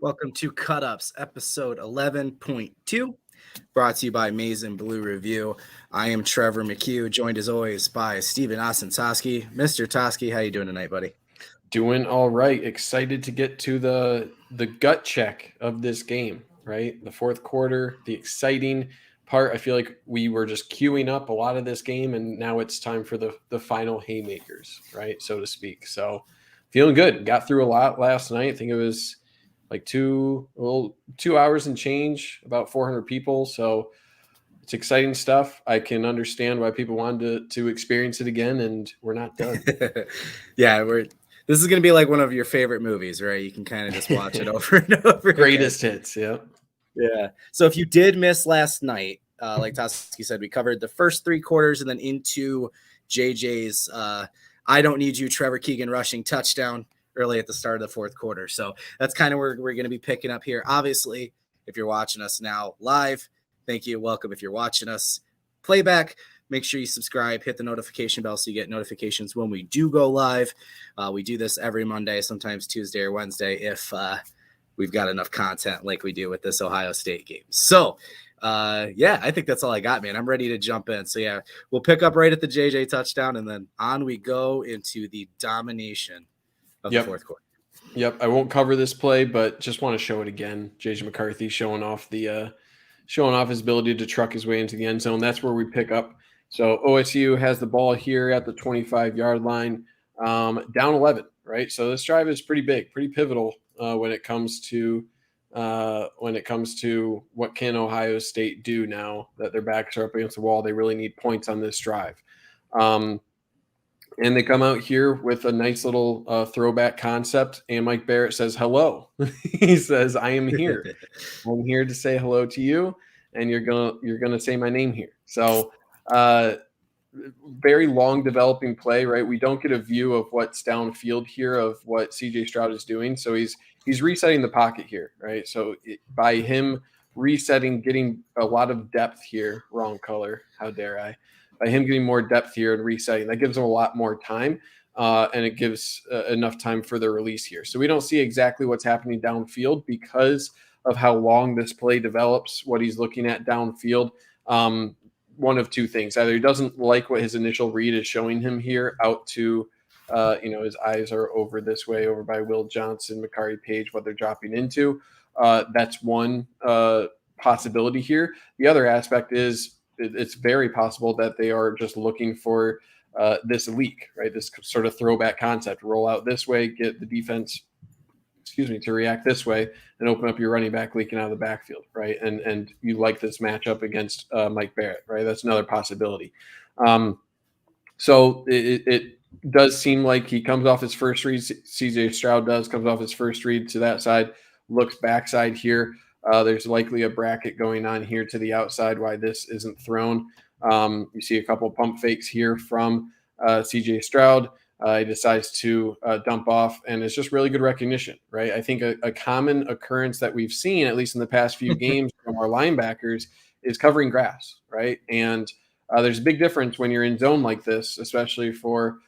Welcome to Cut Ups, episode 11.2, brought to you by Maize and Blue Review. I am Trevor McCue, joined as always by Stephen Osentoski. Mr. Toski, how you doing tonight, buddy? Doing all right. Excited to get to the gut check of this game, right? The fourth quarter, the exciting part. I feel like we were just queuing up a lot of this game, and now it's time for the final haymakers, right, so to speak. So feeling good. Got through a lot last night. I think it was like 2 hours and change, about 400 people. So it's exciting stuff. I can understand why people wanted to experience it again, and we're not done. Yeah, this is going to be like one of your favorite movies, right? You can kind of just watch it over and over. Greatest hits, yeah. Yeah. So if you did miss last night, like Toski said, we covered the first three quarters and then into JJ's I don't need you, Trevor Keegan rushing touchdown early at the start of the fourth quarter. So that's kind of where we're going to be picking up here. Obviously, if you're watching us now live, thank you. Welcome. If you're watching us playback, make sure you subscribe, hit the notification bell so you get notifications when we do go live. We do this every Monday, sometimes Tuesday or Wednesday if we've got enough content like we do with this Ohio State game. So, I think that's all I got, man. I'm ready to jump in. So, yeah, we'll pick up right at the JJ touchdown, and then on we go into the domination of the fourth quarter. Yep, I won't cover this play, but just want to show it again. JJ McCarthy showing off his ability to truck his way into the end zone. That's where we pick up. So OSU has the ball here at the 25-yard line, down 11, right? So this drive is pretty big, pretty pivotal when it comes to what can Ohio State do now that their backs are up against the wall. They really need points on this drive. And they come out here with a nice little throwback concept, and Mike Barrett says hello. He says, "I am here. I'm here to say hello to you, and you're gonna say my name here." So, very long developing play, right? We don't get a view of what's downfield here of what CJ Stroud is doing. So he's resetting the pocket here, right? So by him resetting, getting a lot of depth here. Wrong color. How dare I? By him getting more depth here and resetting, that gives him a lot more time, and it gives enough time for the release here. So we don't see exactly what's happening downfield because of how long this play develops, what he's looking at downfield. One of two things. Either he doesn't like what his initial read is showing him here out to, his eyes are over this way, over by Will Johnson, Makari Page, what they're dropping into. That's one possibility here. The other aspect is it's very possible that they are just looking for this leak, right? This sort of throwback concept, roll out this way, get the defense, to react this way and open up your running back leaking out of the backfield, right? And you like this matchup against Mike Barrett, right? That's another possibility. So it does seem like he comes off his first read. CJ Stroud comes off his first read to that side, looks backside here. There's likely a bracket going on here to the outside why this isn't thrown. You see a couple pump fakes here from CJ Stroud. He decides to dump off, and it's just really good recognition, right? I think a common occurrence that we've seen, at least in the past few games from our linebackers, is covering grass, right? And there's a big difference when you're in zone like this, especially for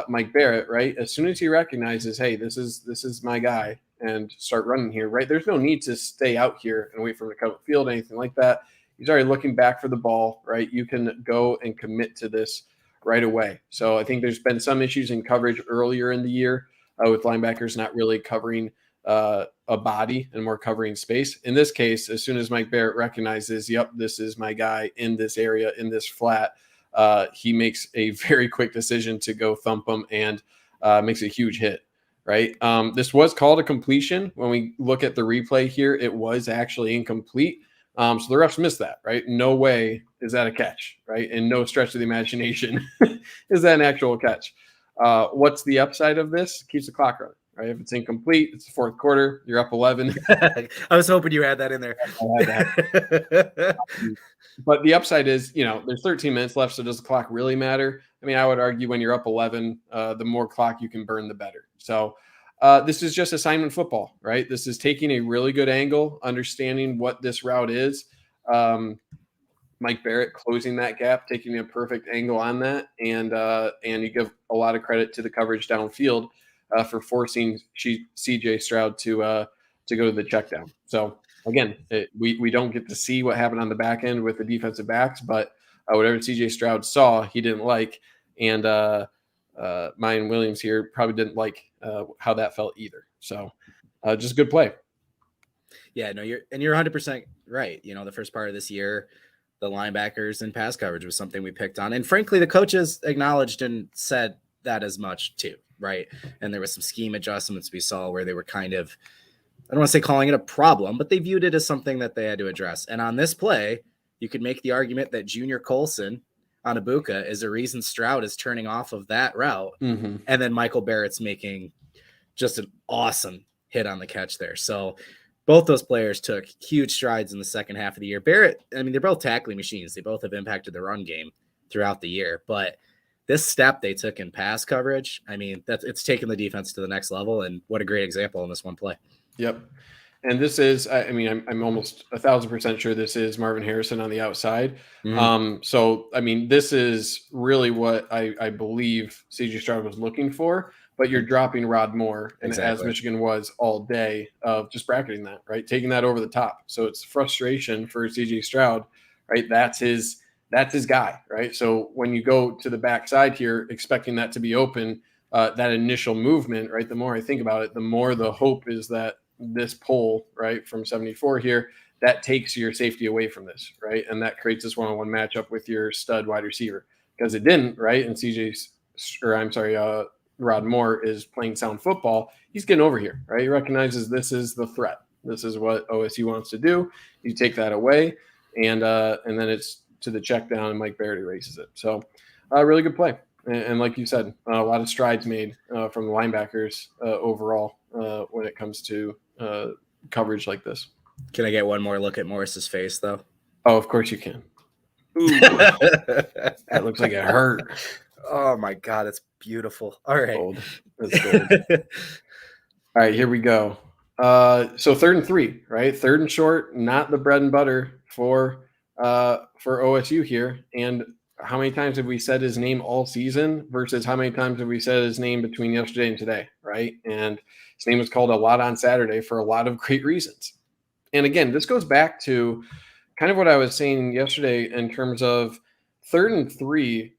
Mike Barrett, right? As soon as he recognizes, hey, this is my guy, and start running here, right? There's no need to stay out here and wait for him to cover field, anything like that. He's already looking back for the ball, right? You can go and commit to this right away. So I think there's been some issues in coverage earlier in the year with linebackers not really covering a body and more covering space. In this case, as soon as Mike Barrett recognizes, yep, this is my guy in this area, in this flat, he makes a very quick decision to go thump him and makes a huge hit. Right. This was called a completion. When we look at the replay here, it was actually incomplete. So the refs missed that, right? No way is that a catch, right? And no stretch of the imagination is that an actual catch. What's the upside of this? Keeps the clock running, right? If it's incomplete, it's the fourth quarter, you're up 11. I was hoping you had that in there. But the upside is, there's 13 minutes left, so does the clock really matter? I mean, I would argue when you're up 11, the more clock you can burn, the better. So this is just assignment football, right? This is taking a really good angle, understanding what this route is. Mike Barrett closing that gap, taking a perfect angle on that, and you give a lot of credit to the coverage downfield for forcing CJ Stroud to to go to the check down. So again, we don't get to see what happened on the back end with the defensive backs, but whatever CJ Stroud saw, he didn't like. And Mayan Williams here probably didn't like how that felt either. So just a good play. Yeah, no, you're 100% right. The first part of this year, the linebackers and pass coverage was something we picked on. And frankly, the coaches acknowledged and said that as much too, right? And there was some scheme adjustments we saw where they were kind of, I don't want to say calling it a problem, but they viewed it as something that they had to address. And on this play, you could make the argument that Junior Colson on Ibuka is the reason Stroud is turning off of that route. Mm-hmm. And then Michael Barrett's making just an awesome hit on the catch there. So both those players took huge strides in the second half of the year. Barrett, I mean, they're both tackling machines. They both have impacted the run game throughout the year. But this step they took in pass coverage, I mean, it's taken the defense to the next level. And what a great example in this one play. Yep. And this is, I mean, I'm almost 1,000% sure this is Marvin Harrison on the outside. Mm-hmm. So, I mean, this is really what I believe CJ Stroud was looking for, but you're dropping Rod Moore, and Exactly. as Michigan was all day of just bracketing that, right? Taking that over the top. So it's frustration for CJ Stroud, right? That's his guy, right? So when you go to the backside here, expecting that to be open, that initial movement, right? The more I think about it, the more the hope is that this pull, right, from 74 here, that takes your safety away from this, right? And that creates this one-on-one matchup with your stud wide receiver, because it didn't, right? And Rod Moore is playing sound football. He's getting over here, right? He recognizes this is the threat. This is what OSU wants to do. You take that away, and then it's to the check down, and Mike Barrett erases it. So really good play. And like you said, a lot of strides made from the linebackers overall when it comes to coverage like this. Can I get one more look at Morris's face, though? Oh, of course you can. Ooh, that looks like it hurt. Oh, my God. It's beautiful. All right. Gold. That's gold. All right, here we go. So 3rd and 3, right? 3rd and short, not the bread and butter for OSU here. And how many times have we said his name all season versus how many times have we said his name between yesterday and today, right? And his name was called a lot on Saturday for a lot of great reasons. And again, this goes back to kind of what I was saying yesterday in terms of 3rd and 3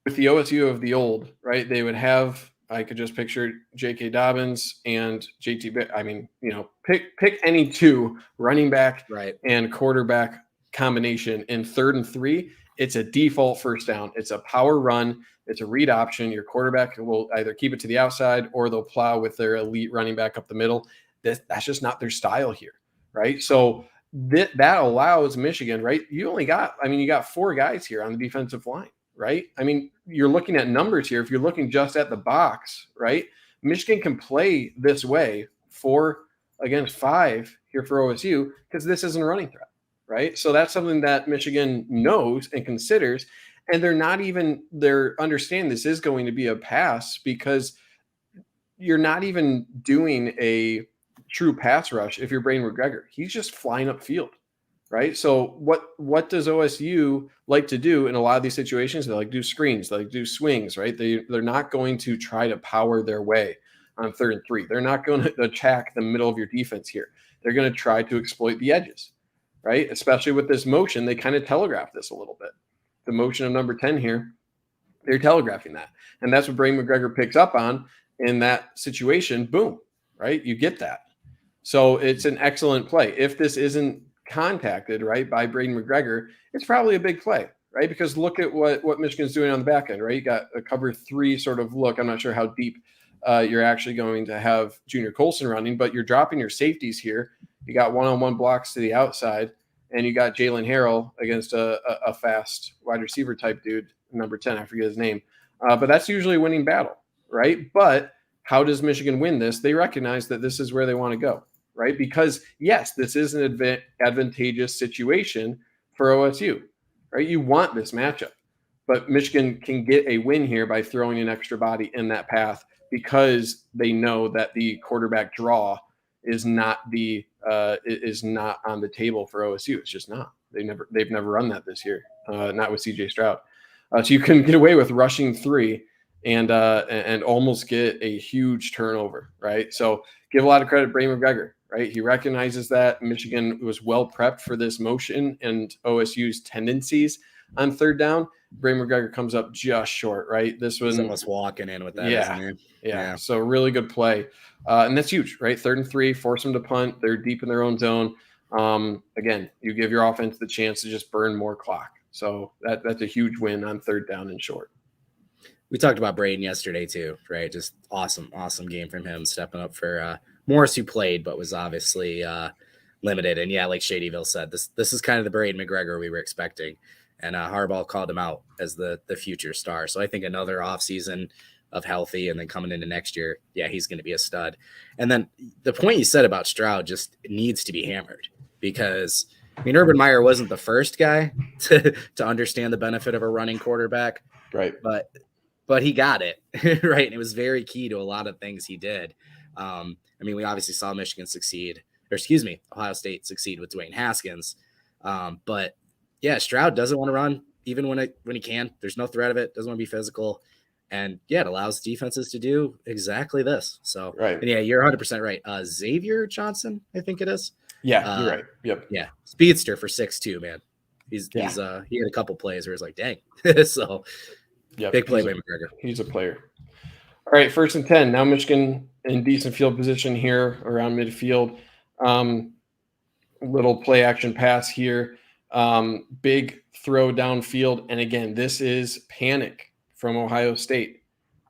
with the OSU of the old, right? They would have, I could just picture J.K. Dobbins and JT. I mean, pick any two running back and quarterback combination in 3rd and 3. It's a default first down. It's a power run. It's a read option. Your quarterback will either keep it to the outside or they'll plow with their elite running back up the middle. That's just not their style here, right? So that allows Michigan, right? You got 4 guys here on the defensive line, right? I mean, you're looking at numbers here. If you're looking just at the box, right? Michigan can play this way 4 against 5 here for OSU because this isn't a running threat. Right. So that's something that Michigan knows and considers. And they're understand this is going to be a pass because you're not even doing a true pass rush if you're Braden McGregor. He's just flying upfield. Right. So what does OSU like to do in a lot of these situations? They like do screens, they like do swings, right? They're not going to try to power their way on 3rd and 3. They're not going to attack the middle of your defense here. They're going to try to exploit the edges. Right, especially with this motion, they kind of telegraph this a little bit. The motion of number 10 here, they're telegraphing that. And that's what Braden McGregor picks up on in that situation. Boom, right? You get that. So it's an excellent play. If this isn't contacted, right, by Braden McGregor, it's probably a big play, right? Because look at what Michigan's doing on the back end, right? You got a cover 3 sort of look. I'm not sure how deep you're actually going to have Junior Colson running, but you're dropping your safeties here. You got one-on-one blocks to the outside, and you got Jalen Harrell against a fast wide receiver type dude, number 10. I forget his name. But that's usually a winning battle, right? But how does Michigan win this? They recognize that this is where they want to go, right? Because, yes, this is an advantageous situation for OSU, right? You want this matchup. But Michigan can get a win here by throwing an extra body in that path because they know that the quarterback draw is not on the table for OSU. It's just not. They've never run that this year, not with CJ Stroud. So you can get away with rushing 3 and almost get a huge turnover, right? So give a lot of credit to Braden McGregor, right? He recognizes that Michigan was well prepped for this motion and OSU's tendencies on third down. Braden McGregor comes up just short, right? This was almost walking in with that, yeah, isn't he? yeah. So really good play. And that's huge, right? 3rd and 3, force them to punt. They're deep in their own zone. Again, you give your offense the chance to just burn more clock. So that's a huge win on 3rd down and short. We talked about Braden yesterday too, right? Just awesome game from him, stepping up for Morris, who played but was obviously limited. And yeah, like Shadyville said, this is kind of the Braden McGregor we were expecting, and Harbaugh called him out as the future star. So I think another offseason of healthy, and then coming into next year, yeah, he's going to be a stud. And then the point you said about Stroud just needs to be hammered, because I mean, Urban Meyer wasn't the first guy to understand the benefit of a running quarterback, right? But he got it, right? And it was very key to a lot of things he did. I mean, we obviously saw Ohio State succeed with Dwayne Haskins. But yeah, Stroud doesn't want to run even when he can. There's no threat of it. Doesn't want to be physical. And yeah, it allows defenses to do exactly this. So, right. And yeah, you're 100% right. Xavier Johnson, I think it is. Yeah, you're right. Yep. Yeah. Speedster for 6'2", man. He had a couple plays where it's like, dang. So, yep. Big play by McGregor. He's a player. All right, 1st and 10. Now Michigan in decent field position here around midfield. Little play action pass here. Big throw downfield. And again, this is panic from Ohio State,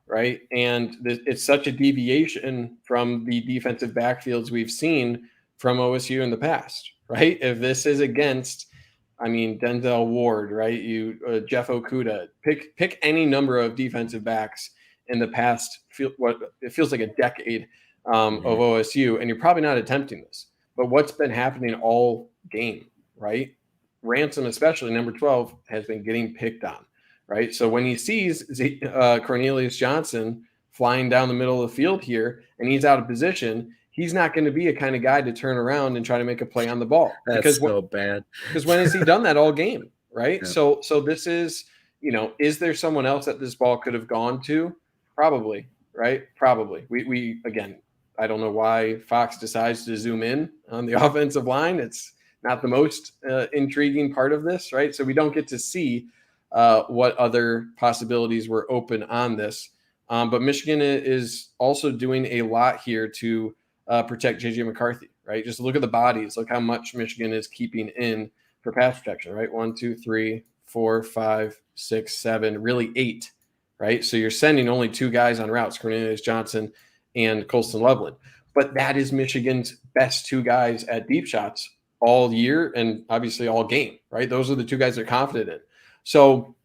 right? And it's such a deviation from the defensive backfields we've seen from OSU in the past, right? If this is against Denzel Ward, right? Jeff Okuda, pick any number of defensive backs in the past, it feels like a decade of OSU, and you're probably not attempting this. But what's been happening all game, right? Ransom, especially number 12, has been getting picked on, right? So when he sees Cornelius Johnson flying down the middle of the field here, and he's out of position, he's not going to be a kind of guy to turn around and try to make a play on the ball. That's so bad. Because when has he done that all game, right? Yeah. So this is, is there someone else that this ball could have gone to? Probably, right? Probably. We again, I don't know why Fox decides to zoom in on the offensive line. It's not the most intriguing part of this, right? So we don't get to see what other possibilities were open on this. But Michigan is also doing a lot here to protect J.J. McCarthy, right? Just look at the bodies. Look how much Michigan is keeping in for pass protection, right? 1, 2, 3, 4, 5, 6, 7, really 8, right? So you're sending only 2 guys on routes, Cornelius Johnson and Colston Loveland. But that is Michigan's best 2 guys at deep shots all year and obviously all game, right? Those are the 2 guys they're confident in. So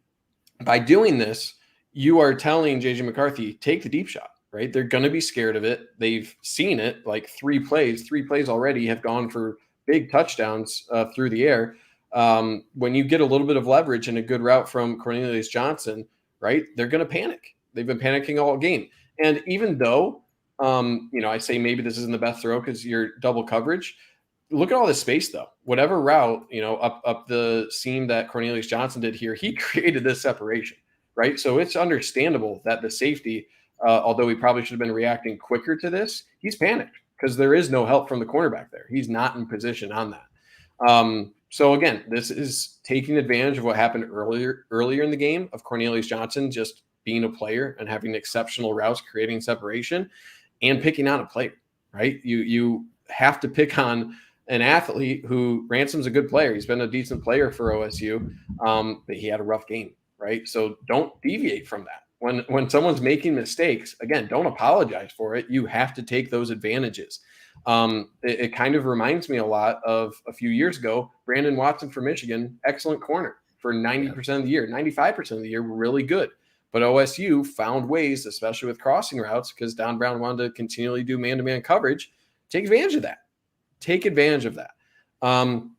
by doing this, you are telling J.J. McCarthy, take the deep shot, right? They're going to be scared of it. They've seen it, like 3 plays already have gone for big touchdowns through the air. When you get a little bit of leverage and a good route from Cornelius Johnson, right, they're going to panic. They've been panicking all game. And even though, I say maybe this isn't the best throw because you're double coverage, look at all this space though. Whatever route, up the seam that Cornelius Johnson did here, he created this separation, right? So it's understandable that the safety, although he probably should have been reacting quicker to this, he's panicked because there is no help from the cornerback there. He's not in position on that. So again, this is taking advantage of what happened earlier in the game of Cornelius Johnson just being a player and having exceptional routes, creating separation, and picking on a player, right? You have to pick on an athlete who Ransom's a good player. He's been a decent player for OSU, but he had a rough game, right? So don't deviate from that. When someone's making mistakes, again, don't apologize for it. You have to take those advantages. It kind of reminds me a lot of a few years ago, Brandon Watson for Michigan, excellent corner for 90% of the year, 95% of the year, really good. But OSU found ways, especially with crossing routes, because Don Brown wanted to continually do man-to-man coverage, take advantage of that. Take advantage of that. And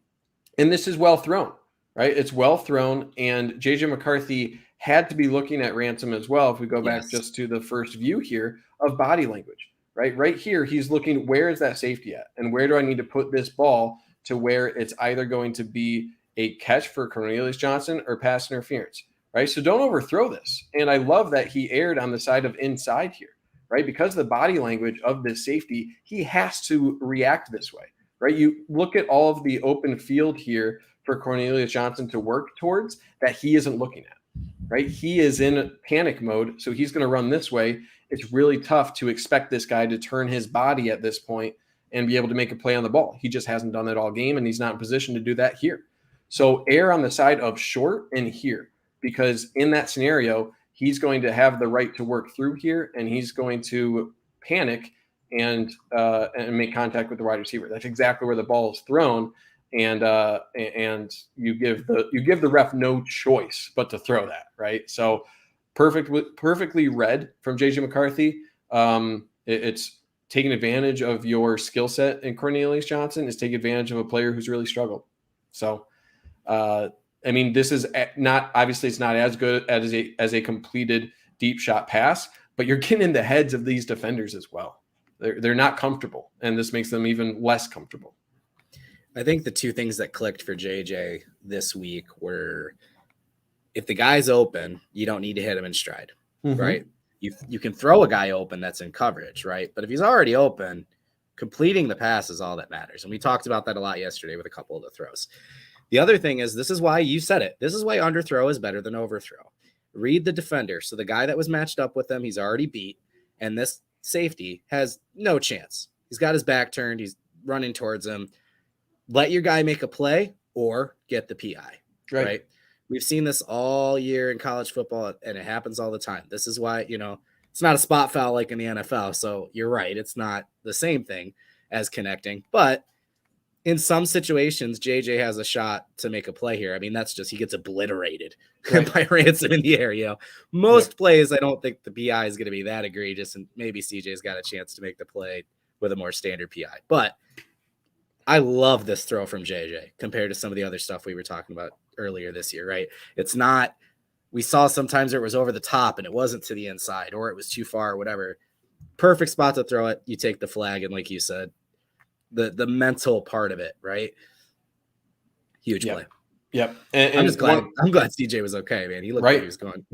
this is well thrown, right? It's well thrown, and J.J. McCarthy had to be looking at Ransom as well, if we go back just to the first view here of body language, right? Right here, he's looking, where is that safety at? And where do I need to put this ball to where it's either going to be a catch for Cornelius Johnson or pass interference, right? So don't overthrow this. And I love that he erred on the side of inside here, right? Because of the body language of this safety, he has to react this way, right? You look at all of the open field here for Cornelius Johnson to work towards that he isn't looking at, right? He is in panic mode, so he's going to run this way. It's really tough to expect this guy to turn his body at this point and be able to make a play on the ball. He just hasn't done that all game, and he's not in position to do that here. So err on the side of short and here, because in that scenario, he's going to have the right to work through here, and he's going to panic and make contact with the wide receiver. That's exactly where the ball is thrown, and you give the ref no choice but to throw that, right? So perfectly read from JJ McCarthy. It's taking advantage of your skill set, and Cornelius Johnson is taking advantage of a player who's really struggled. So, I mean, this is not, obviously it's not as good as a completed deep shot pass, but you're getting in the heads of these defenders as well. They're not comfortable, and this makes them even less comfortable. I think the two things that clicked for JJ this week were, if the guy's open, you don't need to hit him in stride, right? You can throw a guy open that's in coverage, right? But if he's already open, completing the pass is all that matters. And we talked about that a lot yesterday with a couple of the throws. The other thing is, this is why you said it. This is why underthrow is better than overthrow. Read the defender. So the guy that was matched up with him, he's already beat. And this safety has no chance. He's got his back turned. He's running towards him. Let your guy make a play or get the PI, right? We've seen this all year in college football, and it happens all the time. This is why, it's not a spot foul like in the NFL. So you're right. It's not the same thing as connecting. But in some situations, JJ has a shot to make a play here. I mean, that's just, he gets obliterated by Ransom in the air. Most plays, I don't think the PI is going to be that egregious, and maybe CJ's got a chance to make the play with a more standard PI. But I love this throw from JJ compared to some of the other stuff we were talking about earlier this year, right? It's not, we saw sometimes it was over the top and it wasn't to the inside, or it was too far or whatever. Perfect spot to throw it. You take the flag, and like you said, the mental part of it, right? Huge play. Yep. And I'm just glad CJ was okay, man. He looked like he was going.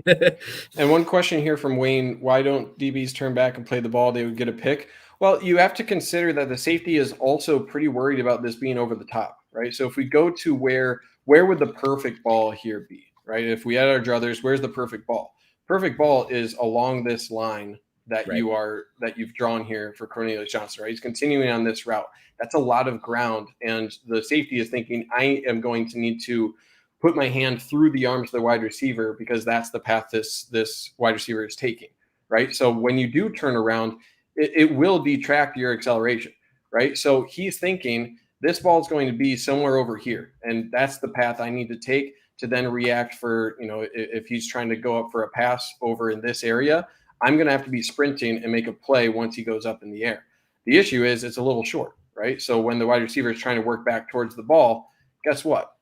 And one question here from Wayne: why don't DBs turn back and play the ball? They would get a pick. Well, you have to consider that the safety is also pretty worried about this being over the top, right? So if we go to where would the perfect ball here be, right? If we had our druthers, where's the perfect ball? Perfect ball is along this line that you've drawn here for Cornelius Johnson, right? He's continuing on this route. That's a lot of ground, and the safety is thinking, I am going to need to put my hand through the arms of the wide receiver because that's the path this wide receiver is taking, right? So when you do turn around, it will detract your acceleration, right? So he's thinking this ball is going to be somewhere over here, and that's the path I need to take to then react for, if he's trying to go up for a pass over in this area, I'm going to have to be sprinting and make a play once he goes up in the air. The issue is it's a little short, right? So when the wide receiver is trying to work back towards the ball, guess what?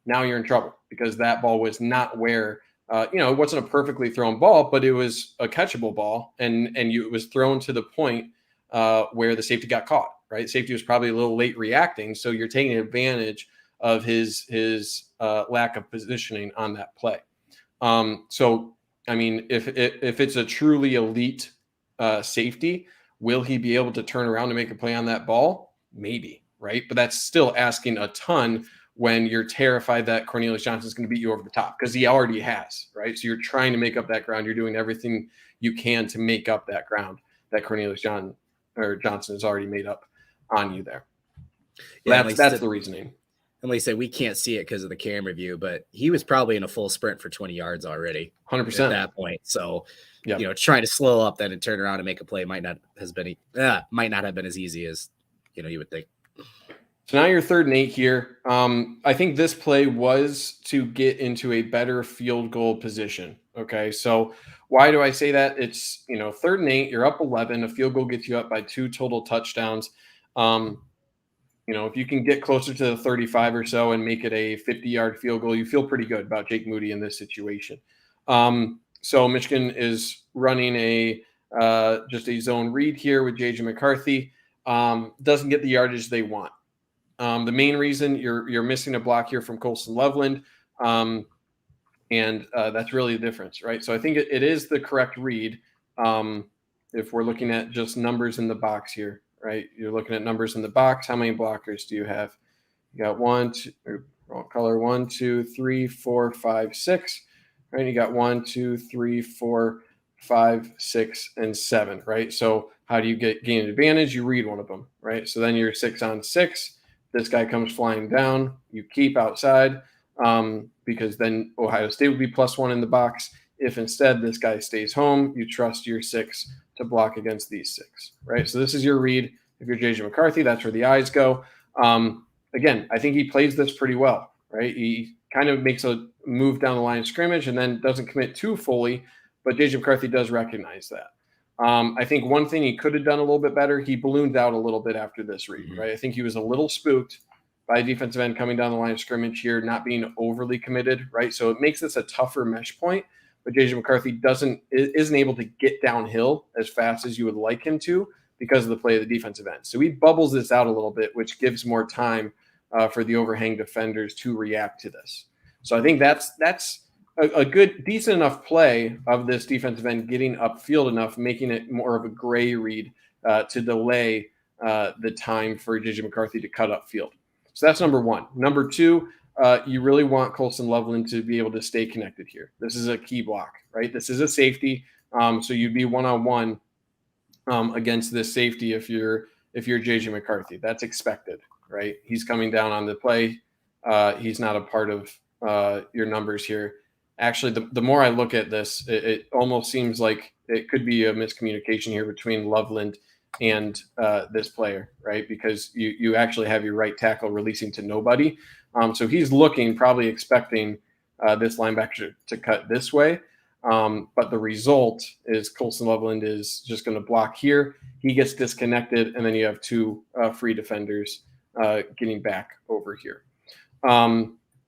Now you're in trouble because that ball was not where, it wasn't a perfectly thrown ball, but it was a catchable ball, and it was thrown to the point where the safety got caught, right? Safety was probably a little late reacting, so you're taking advantage of his lack of positioning on that play. So, I mean, if it's a truly elite safety, will he be able to turn around and make a play on that ball? Maybe, right? But that's still asking a ton when you're terrified that Cornelius Johnson is going to beat you over the top, because he already has, right? So you're trying to make up that ground. You're doing everything you can to make up that ground that Cornelius Johnson has already made up on you there. Yeah, that's the reasoning. And like I said, we can't see it because of the camera view, but he was probably in a full sprint for 20 yards already. 100% at that point. So, trying to slow up then and turn around and make a play might not have been as easy as, you would think. So now you're 3rd and 8 here. I think this play was to get into a better field goal position. Okay. So why do I say that? It's, 3rd and 8, you're up 11, a field goal gets you up by 2 total touchdowns. If you can get closer to the 35 or so and make it a 50-yard field goal, you feel pretty good about Jake Moody in this situation. So Michigan is running just a zone read here with JJ McCarthy. Doesn't get the yardage they want. The main reason you're missing a block here from Colson Loveland, and that's really the difference, right? So I think it is the correct read. if we're looking at just numbers in the box here, right? You're looking at numbers in the box. How many blockers do you have? You got 1, 2, wrong color, 1, 2, 3, 4, 5, 6. Right? You got 1, 2, 3, 4, 5, 6, and 7. Right? So how do you gain an advantage? You read one of them. Right? So then you're 6 on 6. This guy comes flying down. You keep outside because then Ohio State would be +1 in the box. If instead this guy stays home, you trust your 6 to block against these 6. Right? So this is your read. If you're J.J. McCarthy, that's where the eyes go. Again, I think he plays this pretty well, right? He kind of makes a move down the line of scrimmage and then doesn't commit too fully, but J.J. McCarthy does recognize that. I think one thing he could have done a little bit better, he ballooned out a little bit after this read, right? I think he was a little spooked by a defensive end coming down the line of scrimmage here, not being overly committed, right? So it makes this a tougher mesh point, but J.J. McCarthy isn't able to get downhill as fast as you would like him to because of the play of the defensive end. So he bubbles this out a little bit, which gives more time for the overhang defenders to react to this. So I think that's a good, decent enough play of this defensive end getting upfield enough, making it more of a gray read to delay the time for J.J. McCarthy to cut upfield. So that's number one. Number two, you really want Colson Loveland to be able to stay connected here. This is a key block, right? This is a safety. So you'd be one-on-one against this safety if you're J.J. McCarthy. That's expected, right? He's coming down on the play. He's not a part of your numbers here. Actually, the more I look at this, it almost seems like it could be a miscommunication here between Loveland and this player, right? Because you actually have your right tackle releasing to nobody. So he's looking, probably expecting this linebacker to cut this way. But the result is Colson Loveland is just going to block here. He gets disconnected, and then you have two free defenders getting back over here.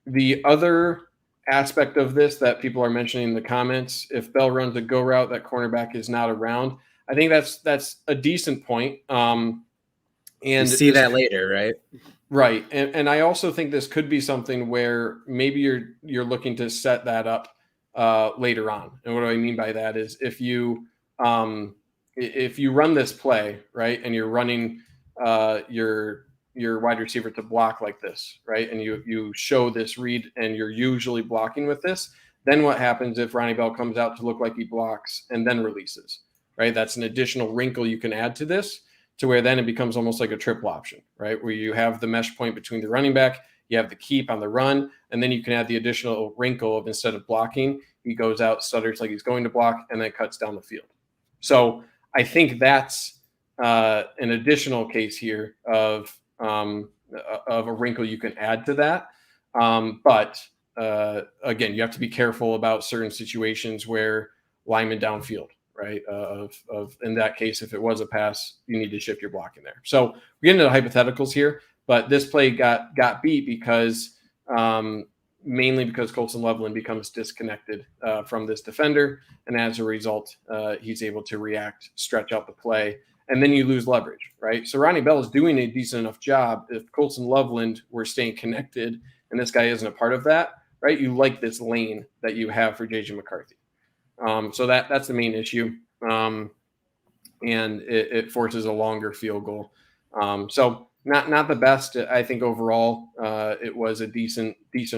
The other aspect of this that people are mentioning in the comments, if Bell runs a go route, that cornerback is not around. I think that's a decent point. And you see that later, right? Right. And I also think this could be something where maybe you're looking to set that up later on. And what do I mean by that is if you run this play, right, and you're running your wide receiver to block like this, right, and you show this read and you're usually blocking with this, then what happens if Ronnie Bell comes out to look like he blocks and then releases, right? That's an additional wrinkle you can add to this, to where then it becomes almost like a triple option, right? Where you have the mesh point between the running back, you have the keep on the run, and then you can add the additional wrinkle of instead of blocking, he goes out, stutters like he's going to block, and then cuts down the field. So I think that's an additional case here of a wrinkle you can add to that. But again, you have to be careful about certain situations where linemen downfield, right? Of in that case, if it was a pass, you need to shift your block in there. So we're getting into the hypotheticals here, but this play got beat because mainly because Colson Loveland becomes disconnected from this defender, and as a result, he's able to react, stretch out the play, and then you lose leverage, right? So Ronnie Bell is doing a decent enough job. If Colson Loveland were staying connected and this guy isn't a part of that, right, you like this lane that you have for J.J. McCarthy. So that's the main issue, and it forces a longer field goal. So not the best. I think overall it was a decent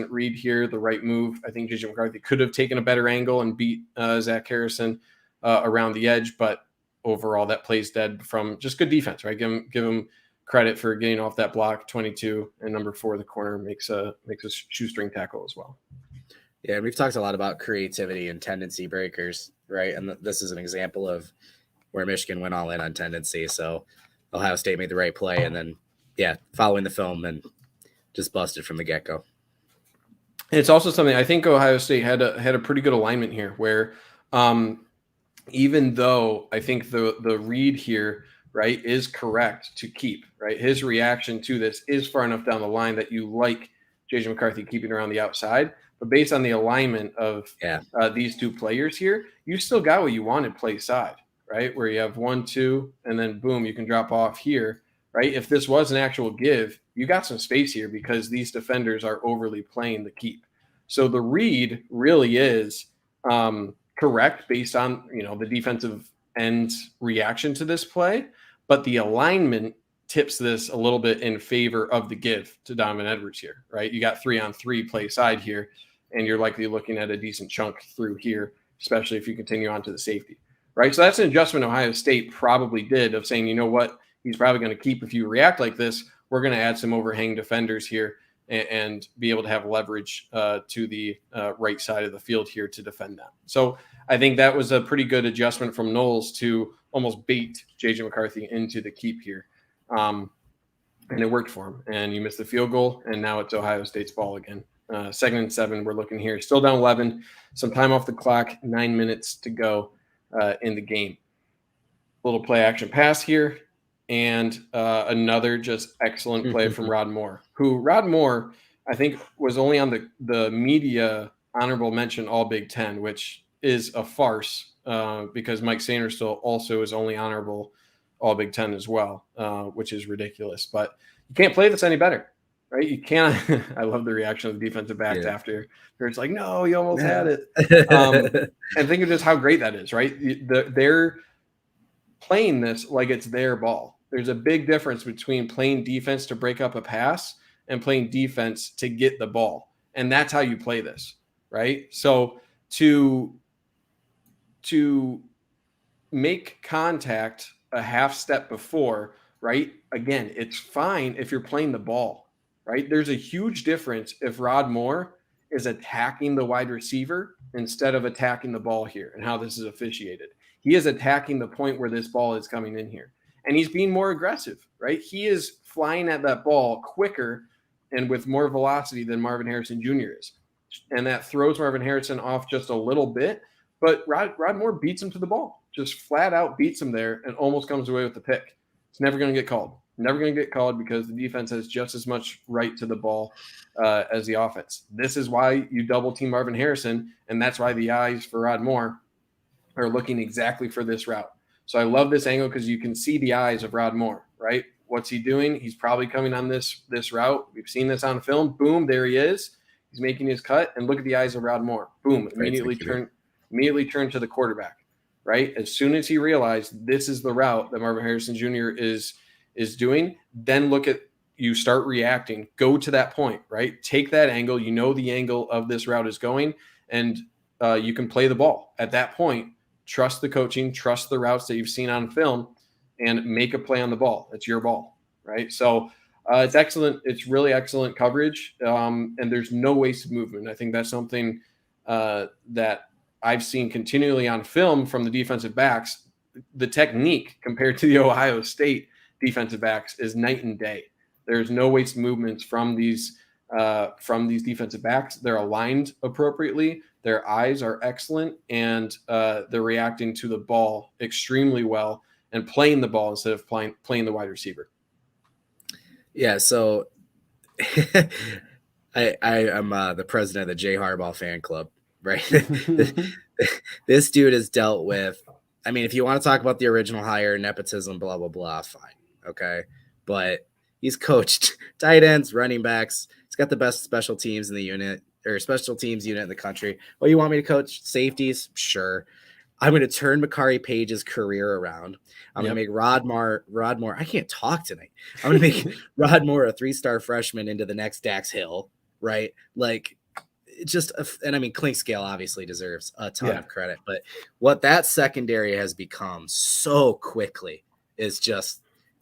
read here, the right move. I think J.J. McCarthy could have taken a better angle and beat Zach Harrison around the edge, but overall that play's dead from just good defense, right? Give him credit for getting off that block. 22 and number 4, the corner, makes a shoestring tackle as well. Yeah, and we've talked a lot about creativity and tendency breakers, right? And this is an example of where Michigan went all in on tendency. So Ohio State made the right play, and then, following the film and just busted from the get-go. And it's also something I think Ohio State had a pretty good alignment here, where even though I think the read here, right, is correct to keep, right? His reaction to this is far enough down the line that you like J.J. McCarthy keeping around the outside. But based on the alignment of these two players here, you still got what you wanted play side, right? Where you have 1, 2, and then boom, you can drop off here, right? If this was an actual give, you got some space here because these defenders are overly playing the keep. So the read really is correct based on, the defensive end reaction to this play, but the alignment tips this a little bit in favor of the give to Donovan Edwards here, right? You got 3-on-3 play side here, and you're likely looking at a decent chunk through here, especially if you continue on to the safety, right? So that's an adjustment Ohio State probably did of saying, you know what, he's probably going to keep if you react like this. We're going to add some overhang defenders here and be able to have leverage to the right side of the field here to defend that. So I think that was a pretty good adjustment from Knowles to almost bait J.J. McCarthy into the keep here. And it worked for him. And you missed the field goal, and now it's Ohio State's ball again. 2nd and 7, we're looking here. Still down 11, some time off the clock, 9 minutes to go in the game. Little play action pass here. And another just excellent play from Rod Moore, who Rod Moore, I think, was only on the media honorable mention All Big Ten, which is a farce because Mike Sainristil also is only honorable All Big Ten as well, which is ridiculous. But you can't play this any better, right? You can't. I love the reaction of the defensive backs after. It's like, no, you almost had it. And think of just how great that is, right? They're playing this like it's their ball. There's a big difference between playing defense to break up a pass and playing defense to get the ball. And that's how you play this, right? So to make contact a half step before, right? Again, it's fine if you're playing the ball, right? There's a huge difference if Rod Moore is attacking the wide receiver instead of attacking the ball here and how this is officiated. He is attacking the point where this ball is coming in here. And he's being more aggressive, right? He is flying at that ball quicker and with more velocity than Marvin Harrison Jr. is. And that throws Marvin Harrison off just a little bit. But Rod Moore beats him to the ball, just flat out beats him there and almost comes away with the pick. It's never going to get called. Never going to get called because the defense has just as much right to the ball as the offense. This is why you double team Marvin Harrison, and that's why the eyes for Rod Moore are looking exactly for this route. So I love this angle because you can see the eyes of Rod Moore, right? What's he doing? He's probably coming on this route. We've seen this on film. Boom, there he is. He's making his cut, and look at the eyes of Rod Moore. Boom, immediately turn to the quarterback, right? As soon as he realized this is the route that Marvin Harrison Jr. is doing, then you start reacting. Go to that point, right? Take that angle. You know the angle of this route is going, and you can play the ball at that point. Trust the coaching, trust the routes that you've seen on film, and make a play on the ball. It's your ball, right? So it's excellent. It's really excellent coverage, and there's no wasted movement. I think that's something that I've seen continually on film from the defensive backs. The technique compared to the Ohio State defensive backs is night and day. There's no wasted movements from these defensive backs. They're aligned appropriately. Their eyes are excellent, and they're reacting to the ball extremely well and playing the ball instead of playing the wide receiver. Yeah, so I am the president of the Jay Harbaugh fan club, right? This dude has dealt with, I mean, if you want to talk about the original hire, nepotism, blah, blah, blah, fine, okay? But he's coached tight ends, running backs. He's got the best special teams in the unit, or special teams unit in the country. Oh, you want me to coach safeties? Sure. I'm going to turn Makari Page's career around. I'm going to make Rod Moore. I can't talk tonight. I'm going to make Rod Moore a 3-star freshman into the next Dax Hill, right? Like, it's just, and I mean, Clinkscale obviously deserves a ton of credit, but what that secondary has become so quickly is just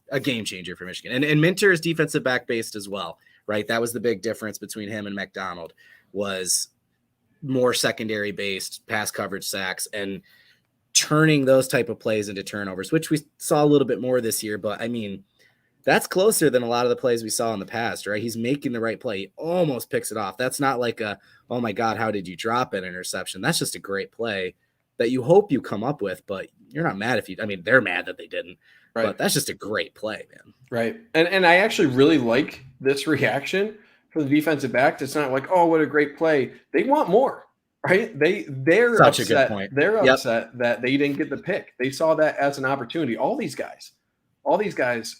a game changer for Michigan. And Minter is defensive back based as well, right? That was the big difference between him and McDonald, was more secondary based pass coverage sacks and turning those type of plays into turnovers, which we saw a little bit more this year. But I mean, that's closer than a lot of the plays we saw in the past, right? He's making the right play. He almost picks it off. That's not like a, oh my God, how did you drop an interception? That's just a great play that you hope you come up with, but you're not mad if you, I mean, they're mad that they didn't, right? But that's just a great play, man. Right. And I actually really like this reaction for the defensive backs. It's not like, oh, what a great play. They want more, right? They're such upset. A good point. They're upset that they didn't get the pick. They saw that as an opportunity. All these guys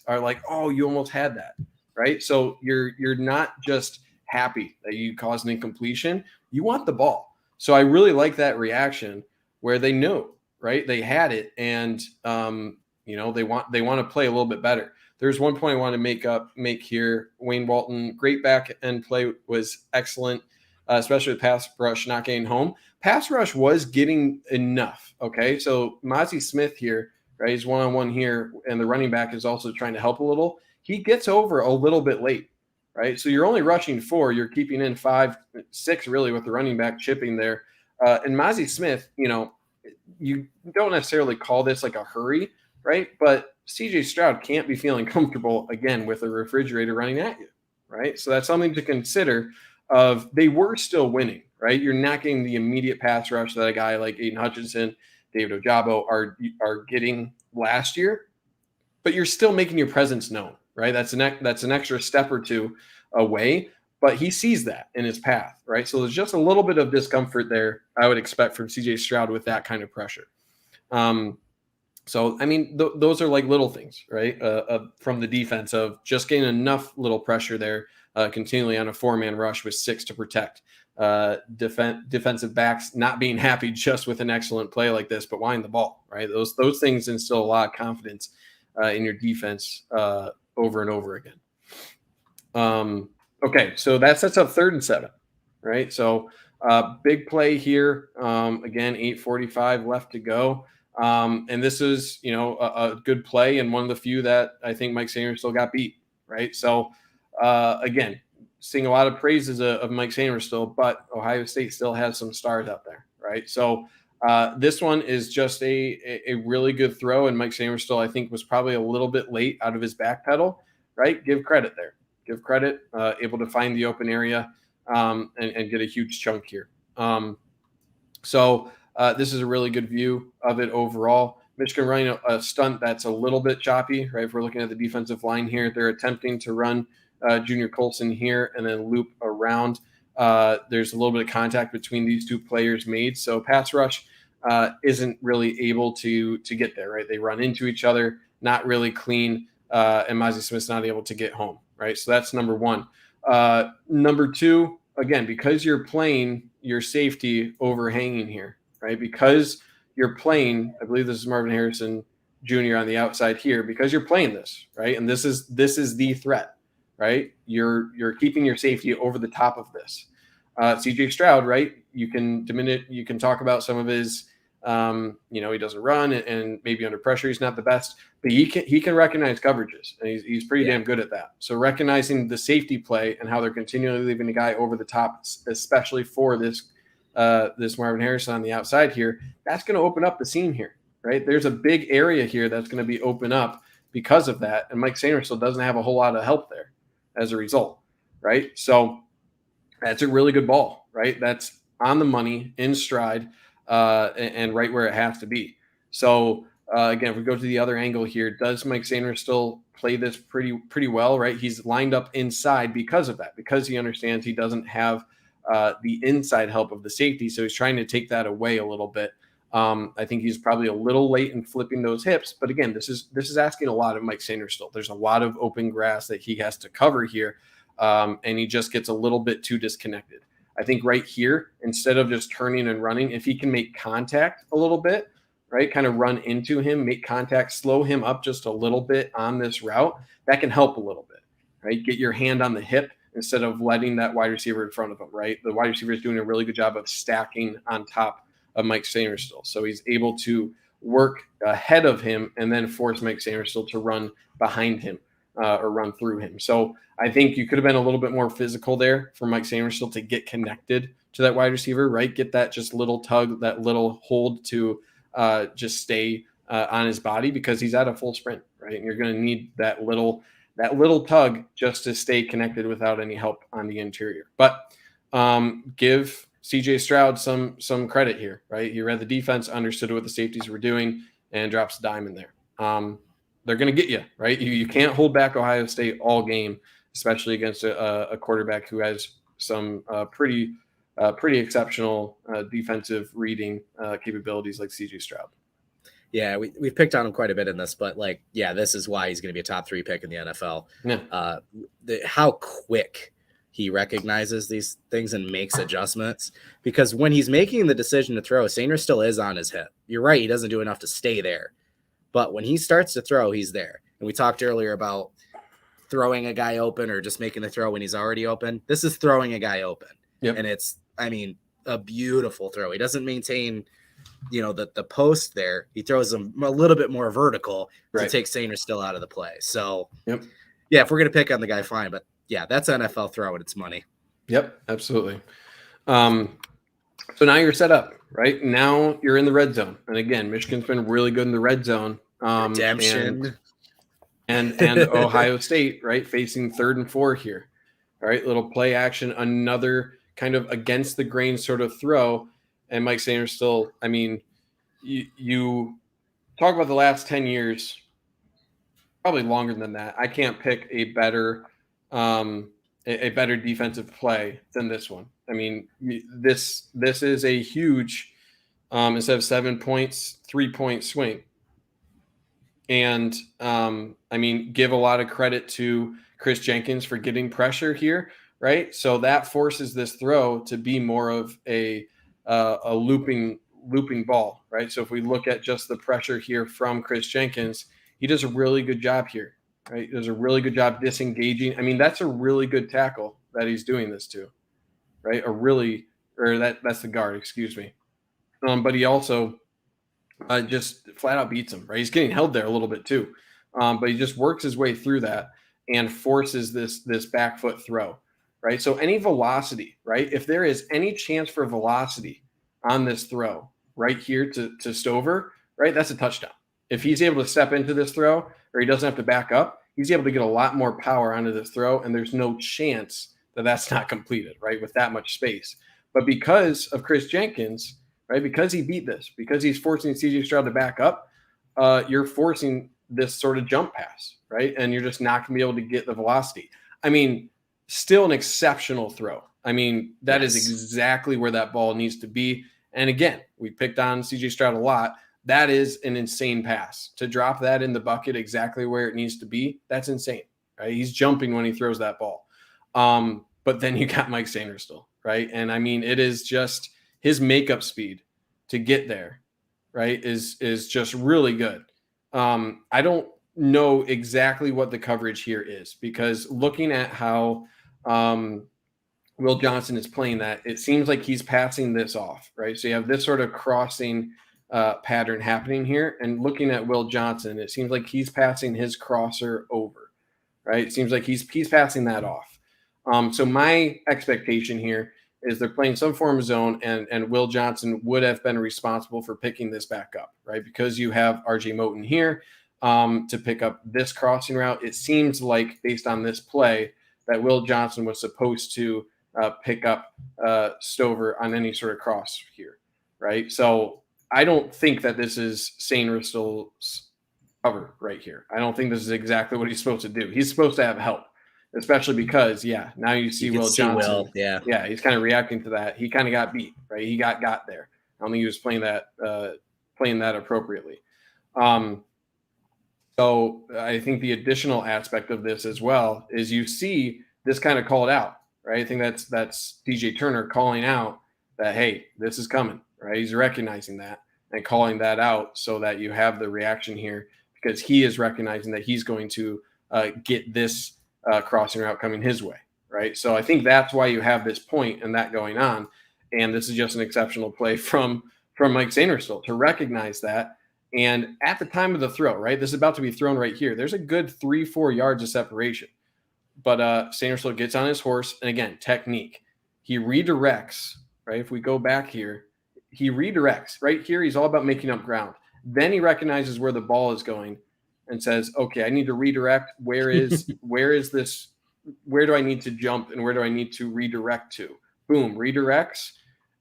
are like, oh, you almost had that, right? So you're not just happy that you caused an incompletion. You want the ball. So I really like that reaction where they know, right? They had it, and they want to play a little bit better. There's one point I want to make here. Wayne Walton, great back end play, was excellent, especially with pass rush not getting home. Pass rush was getting enough. Okay, so Mozzie Smith here, right? He's one-on-one here, and the running back is also trying to help a little. He gets over a little bit late, right? So you're only rushing 4, you're keeping in 5, 6 really with the running back chipping there. And Mozzie Smith, you don't necessarily call this like a hurry, right? But CJ Stroud can't be feeling comfortable again with a refrigerator running at you, right? So that's something to consider. They were still winning, right? You're not getting the immediate pass rush that a guy like Aiden Hutchinson, David Ojabo are getting last year, but you're still making your presence known, right? That's an extra step or two away, but he sees that in his path, right? So there's just a little bit of discomfort there I would expect from CJ Stroud with that kind of pressure. So, I mean, those are like little things, right? From the defense of just getting enough little pressure there continually on a 4-man rush with 6 to protect. Defensive backs not being happy just with an excellent play like this, but wanting the ball, right? Those things instill a lot of confidence in your defense over and over again. Okay, so that sets up 3rd and 7, right? So big play here. Again, 8:45 left to go. And this is, a good play and one of the few that I think Mike Sainristil got beat, right? So, again, seeing a lot of praises of Mike Sainristil, but Ohio State still has some stars out there, right? So this one is just a really good throw, and Mike Sainristil, I think, was probably a little bit late out of his back pedal, right? Give credit there. Give credit, able to find the open area and get a huge chunk here. So this is a really good view of it overall. Michigan running a stunt that's a little bit choppy, right? If we're looking at the defensive line here, they're attempting to run Junior Colson here and then loop around. There's a little bit of contact between these two players made. So pass rush isn't really able to get there, right? They run into each other, not really clean, and Mozzie Smith's not able to get home, right? So that's number one. Number two, again, because you're playing your safety overhanging here, right? Because you're playing, I believe this is Marvin Harrison Jr. on the outside here, because you're playing this, right? And this is the threat, right? You're keeping your safety over the top of this. CJ Stroud, right? You can talk about some of his, he doesn't run and maybe under pressure he's not the best, but he can recognize coverages, and he's pretty damn good at that. So recognizing the safety play and how they're continually leaving the guy over the top, especially for this Marvin Harrison on the outside here, that's going to open up the seam here, right? There's a big area here that's going to be open up because of that, and Mike Sainristil doesn't have a whole lot of help there as a result, right? So that's a really good ball, right? That's on the money, in stride, and right where it has to be. So again, if we go to the other angle here, does Mike Sainristil play this pretty well, right? He's lined up inside because of that, because he understands he doesn't have the inside help of the safety, so he's trying to take that away a little bit. I think he's probably a little late in flipping those hips, but again, this is asking a lot of Mike Sainristil. There's a lot of open grass that he has to cover here, and he just gets a little bit too disconnected. I think right here, instead of just turning and running, if he can make contact a little bit, right, kind of run into him, make contact, slow him up just a little bit on this route, that can help a little bit, right? Get your hand on the hip instead of letting that wide receiver in front of him, right? The wide receiver is doing a really good job of stacking on top of Mike Sainristil. So he's able to work ahead of him and then force Mike Sainristil to run behind him or run through him. So I think you could have been a little bit more physical there for Mike Sainristil to get connected to that wide receiver, right? Get that just little tug, that little hold to just stay on his body, because he's at a full sprint, right? And you're going to need that little tug just to stay connected without any help on the interior. But give CJ Stroud some credit here, right? He read the defense, understood what the safeties were doing, and drops a dime in there. They're going to get you, right? You can't hold back Ohio State all game, especially against a quarterback who has some pretty exceptional defensive reading capabilities like CJ Stroud. Yeah, we've picked on him quite a bit in this, but this is why he's going to be a top 3 pick in the NFL. Yeah. How quick he recognizes these things and makes adjustments, because when he's making the decision to throw, Sainer still is on his hip. You're right. He doesn't do enough to stay there, but when he starts to throw, he's there. And we talked earlier about throwing a guy open or just making the throw when he's already open. This is throwing a guy open. Yep. And it's, a beautiful throw. He doesn't maintain, the post there. He throws them a little bit more vertical to take Sainer still out of the play. So, yeah, if we're going to pick on the guy, fine. But yeah, that's NFL throw and it's money. Yep, absolutely. So now you're set up, right? Now you're in the red zone. And again, Michigan's been really good in the red zone. Redemption. And Ohio State, right, facing 3rd and 4 here. All right, little play action, another kind of against the grain sort of throw. And Mike Sainer still, you talk about the last 10 years, probably longer than that. I can't pick a better defensive play than this one. This is a huge, instead of 7 points, 3-point swing. And, give a lot of credit to Chris Jenkins for getting pressure here, right? So that forces this throw to be more of a looping ball, right? So if we look at just the pressure here from Chris Jenkins, he does a really good job here, right? He does a really good job disengaging. That's a really good tackle that he's doing this to, right? That's the guard, excuse me. But he also just flat out beats him, right? He's getting held there a little bit too. But he just works his way through that and forces this back foot throw, right? So any velocity, right? If there is any chance for velocity on this throw right here to Stover, right? That's a touchdown. If he's able to step into this throw or he doesn't have to back up, he's able to get a lot more power onto this throw, and there's no chance that that's not completed, right, with that much space. But because of Chris Jenkins, right, because he beat this, because he's forcing C.J. Stroud to back up, you're forcing this sort of jump pass, right? And you're just not going to be able to get the velocity. Still an exceptional throw. That is exactly where that ball needs to be. And again, we picked on C.J. Stroud a lot. That is an insane pass. To drop that in the bucket exactly where it needs to be, that's insane, right? He's jumping when he throws that ball. But then you got Mike Sainer still, right? And it is just his makeup speed to get there, right, is just really good. I don't know exactly what the coverage here is, because looking at how Will Johnson is playing that, it seems like he's passing this off, right? So you have this sort of crossing pattern happening here, and looking at Will Johnson, it seems like he's passing his crosser over, right? It seems like he's passing that off. So my expectation here is they're playing some form of zone, and Will Johnson would have been responsible for picking this back up, right? Because you have R.J. Moten here to pick up this crossing route. It seems like, based on this play, that Will Johnson was supposed to pick up Stover on any sort of cross here, right? So I don't think that this is Sainer still's cover right here. I don't think this is exactly what he's supposed to do. He's supposed to have help, especially because, now you see Will Johnson. Yeah, he's kind of reacting to that. He kind of got beat, right? He got there. I don't think he was playing that appropriately. So I think the additional aspect of this as well is you see this kind of called out, right? I think that's DJ Turner calling out that, hey, this is coming, right? He's recognizing that and calling that out so that you have the reaction here, because he is recognizing that he's going to get this crossing route coming his way, right? So I think that's why you have this point and that going on. And this is just an exceptional play from Mike Sainer still to recognize that. And at the time of the throw, right, this is about to be thrown right here. There's a good 3-4 yards of separation. But Sainer still gets on his horse. And again, technique. He redirects, right? If we go back here, he redirects. Right here, he's all about making up ground. Then he recognizes where the ball is going and says, okay, I need to redirect. Where is this? Where do I need to jump and where do I need to redirect to? Boom, redirects.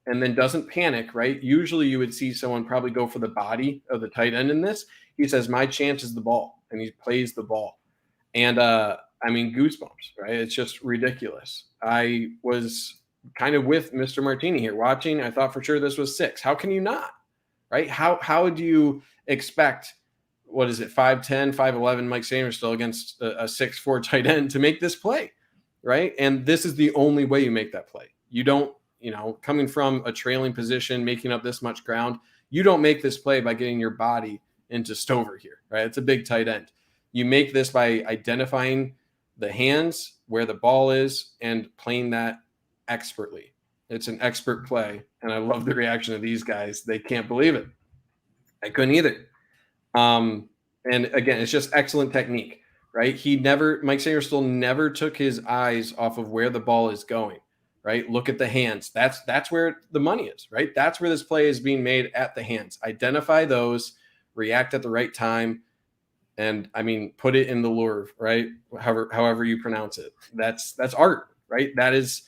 And then doesn't panic, right? Usually you would see someone probably go for the body of the tight end in this. He says, my chance is the ball, and he plays the ball. And, goosebumps, right? It's just ridiculous. I was kind of with Mr. Martini here watching. I thought for sure this was 6. How can you not, right? How do you expect, 5'10", 5'11", Mike Sainer still against a 6'4" tight end to make this play? right? And this is the only way you make that play. You don't, coming from a trailing position, making up this much ground, you don't make this play by getting your body into Stover here, right? It's a big tight end. You make this by identifying the hands, where the ball is, and playing that expertly. It's an expert play, and I love the reaction of these guys. They can't believe it. I couldn't either. And again, it's just excellent technique, right? Mike Sainristil never took his eyes off of where the ball is going, right? Look at the hands. That's where the money is, right? That's where this play is being made, at the hands. Identify those, react at the right time, and put it in the lure, right? However you pronounce it. That's art, right? That is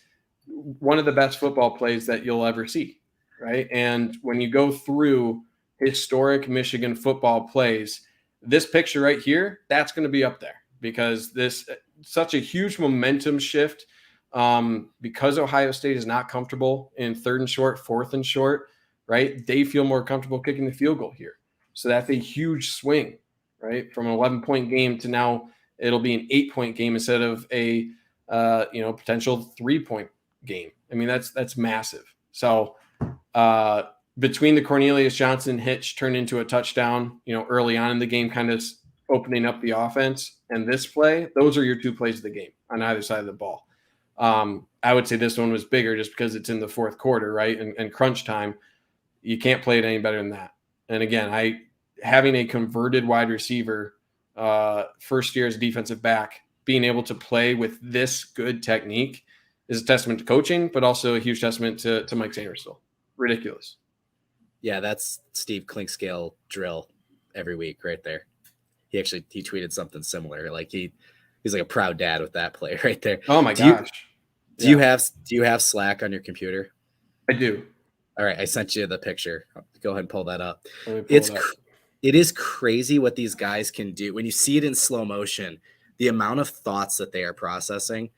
one of the best football plays that you'll ever see, right? And when you go through historic Michigan football plays, this picture right here, that's going to be up there, because this such a huge momentum shift, because Ohio State is not comfortable in 3rd and short, 4th and short, right? They feel more comfortable kicking the field goal here. So that's a huge swing, right? From an 11-point game to now it'll be an 8-point game instead of a potential 3-point game. That's massive. So between the Cornelius Johnson hitch turned into a touchdown, early on in the game, kind of opening up the offense, and this play, those are your 2 plays of the game on either side of the ball. I would say this one was bigger just because it's in the 4th quarter, right? And crunch time. You can't play it any better than that. And again, having a converted wide receiver, first year as a defensive back, being able to play with this good technique is a testament to coaching, but also a huge testament to Mike Sainristil. Ridiculous. Yeah, that's Steve Clinkscale drill every week right there. He tweeted something similar. Like he's like a proud dad with that play right there. Oh my gosh. Do you have Slack on your computer? I do. All right, I sent you the picture. Go ahead and pull that up. It is crazy what these guys can do. When you see it in slow motion, the amount of thoughts that they are processing,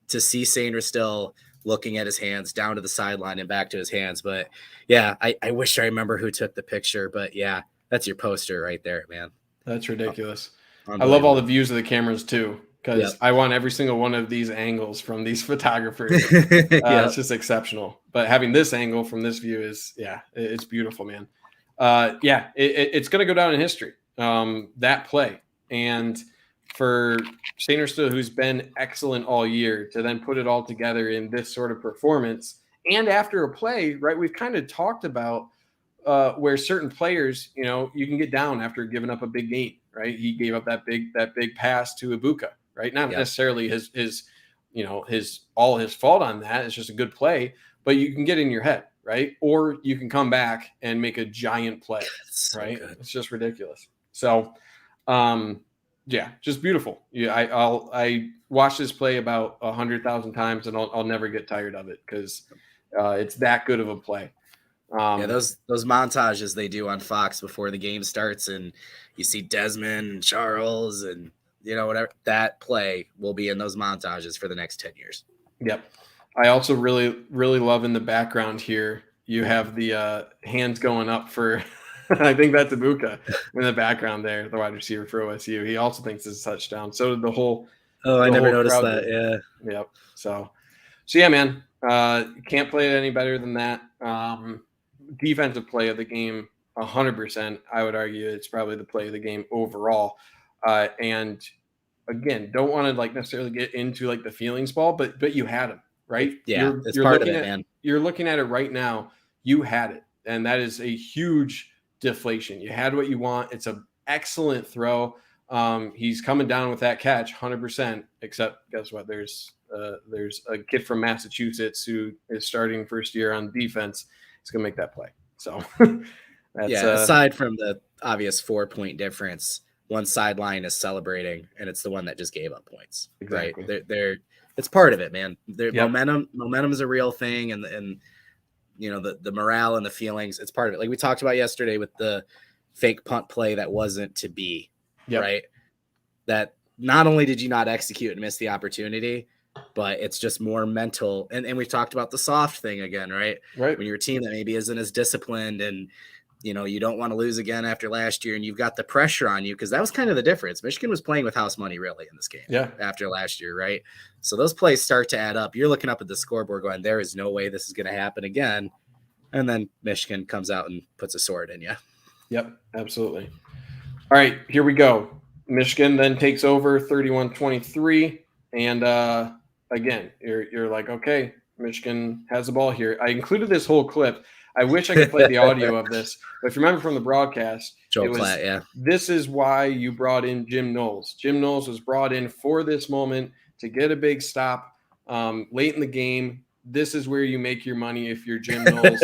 to see Sainristil looking at his hands down to the sideline and back to his hands. But yeah, I wish I remember who took the picture, but yeah, that's your poster right there, man. That's ridiculous. I love all the views of the cameras too, because I want every single one of these angles from these photographers. It's just exceptional. But having this angle from this view is, it's beautiful, man. It's going to go down in history, that play. And for Sainristil, who's been excellent all year, to then put it all together in this sort of performance, and after a play, right? We've kind of talked about where certain players, you can get down after giving up a big gain, right? He gave up that big pass to Ibuka, right? Not necessarily his all his fault on that. It's just a good play, but you can get in your head, right? Or you can come back and make a giant play, right? So it's just ridiculous. So, just beautiful. Yeah, I watched this play about 100,000 times, and I'll never get tired of it, because it's that good of a play. Those montages they do on Fox before the game starts, and you see Desmond and Charles and whatever, that play will be in those montages for the next 10 years. Yep. I also really, really love in the background here, you have the hands going up for I think that's Ibuka in the background there, the wide receiver for OSU. He also thinks it's a touchdown. So did the whole. I never noticed that. Did. Yeah. Yep. So yeah, man. Can't play it any better than that. Defensive play of the game, 100%. I would argue it's probably the play of the game overall. And again, don't want to necessarily get into the feelings ball, but you had him, right? Yeah, it's part of it, man. You're looking at it right now. You had it, and that is a huge deflation. You had what you want. It's an excellent throw. He's coming down with that catch 100%, except guess what? There's a kid from Massachusetts who is starting first year on defense. He's going to make that play. So that's, aside from the obvious 4-point difference, one sideline is celebrating, and it's the one that just gave up points. Exactly. Right? It's part of it, man. Momentum is a real thing, and the morale and the feelings, it's part of it. Like we talked about yesterday with the fake punt play that wasn't to be, right? That not only did you not execute and miss the opportunity, but it's just more mental. And we've talked about the soft thing again, right? Right. When you're a team that maybe isn't as disciplined and you don't want to lose again after last year, and you've got the pressure on you because that was kind of the difference. Michigan was playing with house money really in this game after last year, right? So those plays start to add up. You're looking up at the scoreboard going, there is no way this is going to happen again. And then Michigan comes out and puts a sword in you. Yep, absolutely. All right, here we go. Michigan then takes over 31-23. And again, you're like, okay, Michigan has the ball here. I included this whole clip. I wish I could play the audio of this. But if you remember from the broadcast, this is why you brought in Jim Knowles. Jim Knowles was brought in for this moment to get a big stop late in the game. This is where you make your money if you're Jim Knowles.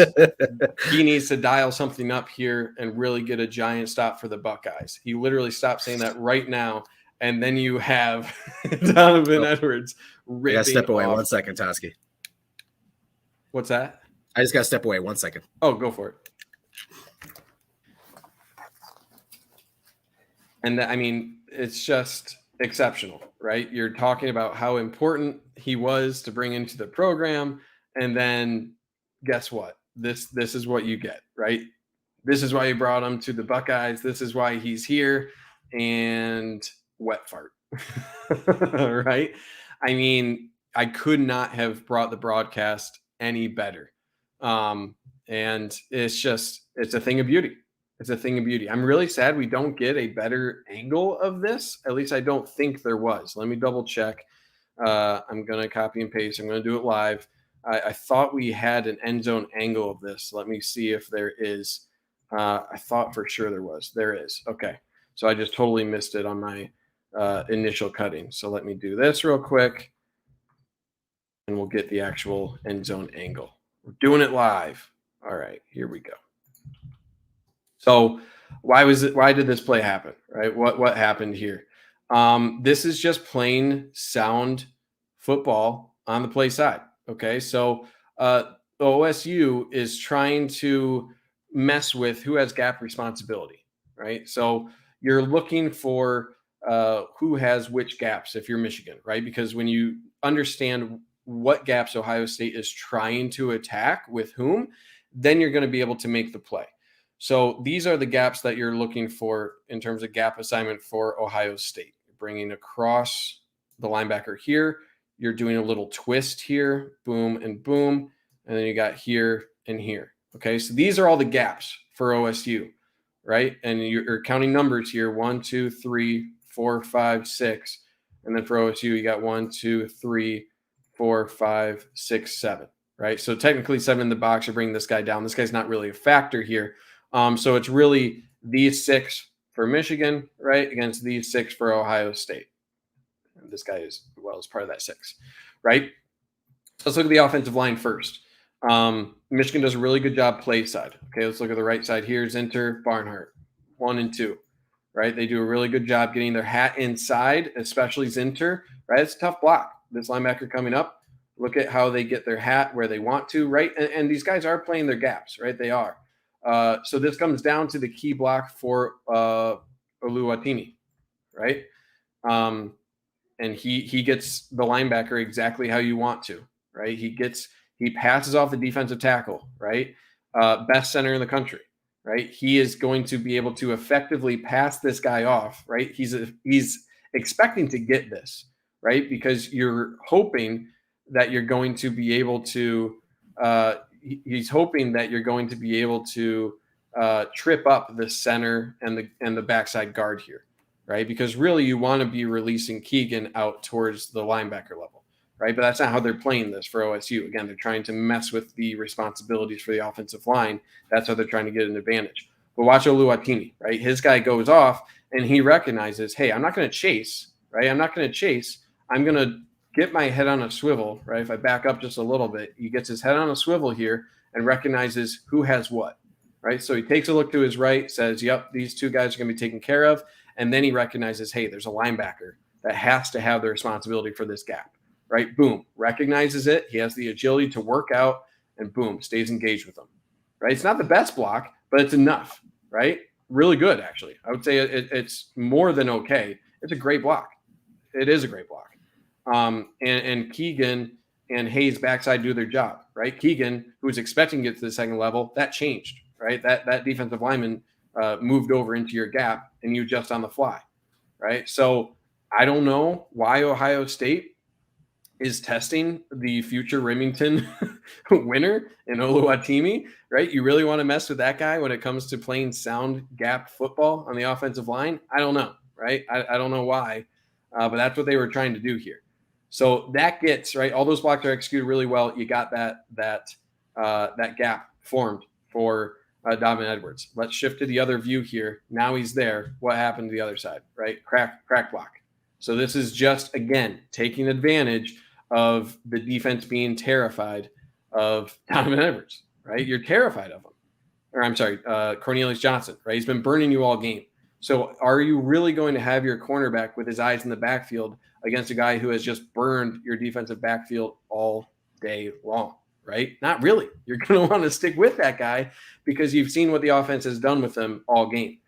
He needs to dial something up here and really get a giant stop for the Buckeyes. He literally stopped saying that right now. And then you have Donovan Edwards ripping off. Step away 1 second, Toski. What's that? I just got to step away 1 second. Oh, go for it. And I mean, it's just exceptional, right? You're talking about how important he was to bring into the program. And then guess what? This is what you get, right? This is why you brought him to the Buckeyes. This is why he's here. And wet fart, right? I mean, I could not have brought the broadcast any better. And it's a thing of beauty. It's a thing of beauty. I'm really sad we don't get a better angle of this. At least I don't think there was. Let me double check. I'm going to copy and paste. I'm going to do it live. I thought we had an end zone angle of this. Let me see if there is. I thought for sure there was. There is. Okay. So I just totally missed it on my initial cutting. So let me do this real quick and we'll get the actual end zone angle. We're doing it live. All right, here we go. So why did this play happen, right? What happened here? This is just plain sound football on the play side. Okay, so OSU is trying to mess with who has gap responsibility, right? So you're looking for who has which gaps if you're Michigan, right? Because when you understand what gaps Ohio State is trying to attack with whom, then you're going to be able to make the play. So these are the gaps that you're looking for in terms of gap assignment for Ohio State. You're bringing across the linebacker here. You're doing a little twist here, boom and boom. And then you got here and here. Okay, so these are all the gaps for OSU, right? And you're counting numbers here, 1, 2, 3, 4, 5, 6. And then for OSU, you got 1, 2, 3, 4, 5, 6, 7, right? So technically 7 in the box, you're bringing this guy down. This guy's not really a factor here. So it's really these 6 for Michigan, right, against these 6 for Ohio State. And this guy is part of that 6, right? So let's look at the offensive line first. Michigan does a really good job play side. Okay, let's look at the right side here. Zinter, Barnhart, 1 and 2, right? They do a really good job getting their hat inside, especially Zinter, right? It's a tough block. This linebacker coming up, look at how they get their hat where they want to, right? And these guys are playing their gaps, right? They are. So this comes down to the key block for Oluwatimi, right? And he gets the linebacker exactly how you want to, right? He passes off the defensive tackle, right? Best center in the country, right? He is going to be able to effectively pass this guy off, right? He's expecting to get this, right? Because you're hoping that you're going to be able to he's hoping that you're going to be able to trip up the center and the backside guard here, right? Because really you want to be releasing Keegan out towards the linebacker level, right? But that's not how they're playing this for OSU. Again, they're trying to mess with the responsibilities for the offensive line. That's how they're trying to get an advantage. But watch Oluwatimi, right? His guy goes off and he recognizes, hey, I'm not going to chase, right? I'm not going to chase. I'm going to get my head on a swivel, right? If I back up just a little bit, he gets his head on a swivel here and recognizes who has what, right? So he takes a look to his right, says, yep, these 2 guys are going to be taken care of. And then he recognizes, hey, there's a linebacker that has to have the responsibility for this gap, right? Boom, recognizes it. He has the agility to work out and boom, stays engaged with them, right? It's not the best block, but it's enough, right? Really good, actually. I would say it's more than okay. It's a great block. It is a great block. And Keegan and Hayes backside do their job, right? Keegan, who was expecting to get to the second level, that changed, right? That defensive lineman moved over into your gap and you adjust on the fly, right? So I don't know why Ohio State is testing the future Remington winner in Oluwatimi, right? You really want to mess with that guy when it comes to playing sound gap football on the offensive line? I don't know, right? I don't know why, but that's what they were trying to do here. So that gets, right, all those blocks are executed really well. You got that gap formed for Donovan Edwards. Let's shift to the other view here. Now he's there. What happened to the other side, right? Crack block. So this is just, again, taking advantage of the defense being terrified of Donovan Edwards, right? You're terrified of him. Or I'm sorry, Cornelius Johnson, right? He's been burning you all game. So are you really going to have your cornerback with his eyes in the backfield against a guy who has just burned your defensive backfield all day long, right? Not really. You're going to want to stick with that guy because you've seen what the offense has done with them all game.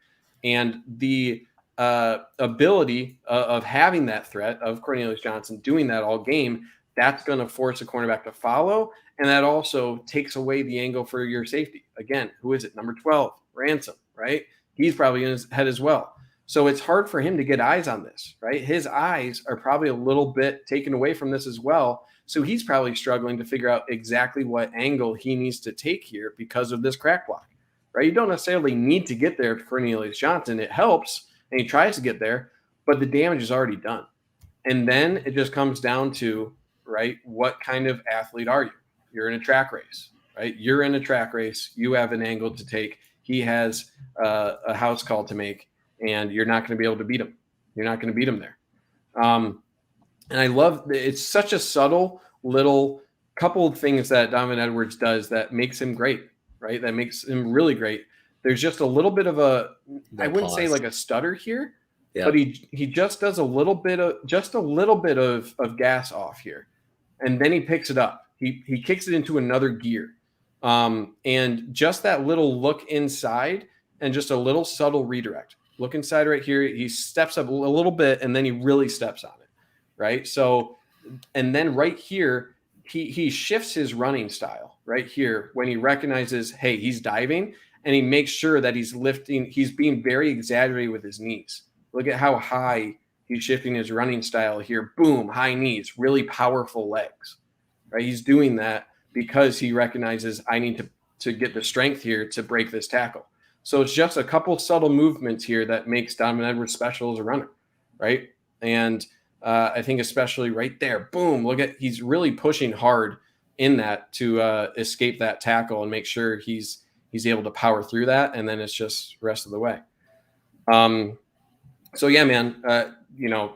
And the ability of having that threat of Cornelius Johnson doing that all game, that's going to force a cornerback to follow. And that also takes away the angle for your safety. Again, who is it? Number 12, Ransom, right? He's probably in his head as well. So it's hard for him to get eyes on this, right? His eyes are probably a little bit taken away from this as well. So he's probably struggling to figure out exactly what angle he needs to take here because of this crack block, right? You don't necessarily need to get there to Cornelius Johnson. It helps, and he tries to get there, but the damage is already done. And then it just comes down to, right, what kind of athlete are you? You're in a track race, right? You're in a track race. You have an angle to take. He has a house call to make, and you're not going to be able to beat him. You're not going to beat him there. And I love it's such a subtle little couple of things that Donovan Edwards does that makes him great, right? That makes him really great. There's just a little bit of I wouldn't say like a stutter here, but he just does a little bit of gas off here, and then he picks it up. He kicks it into another gear. And just that little look inside and just a little subtle redirect. Look inside right here. He steps up a little bit and then he really steps on it. Right. So, and then right here, he shifts his running style right here when he recognizes, hey, he's diving, and he makes sure that he's lifting. He's being very exaggerated with his knees. Look at how high he's shifting his running style here. Boom, high knees, really powerful legs. Right. He's doing that because he recognizes I need to get the strength here to break this tackle. So it's just a couple subtle movements here that makes Donovan Edwards special as a runner, right? And I think especially right there, boom, look at, he's really pushing hard in that to escape that tackle and make sure he's able to power through that, and then it's just rest of the way. So yeah, man,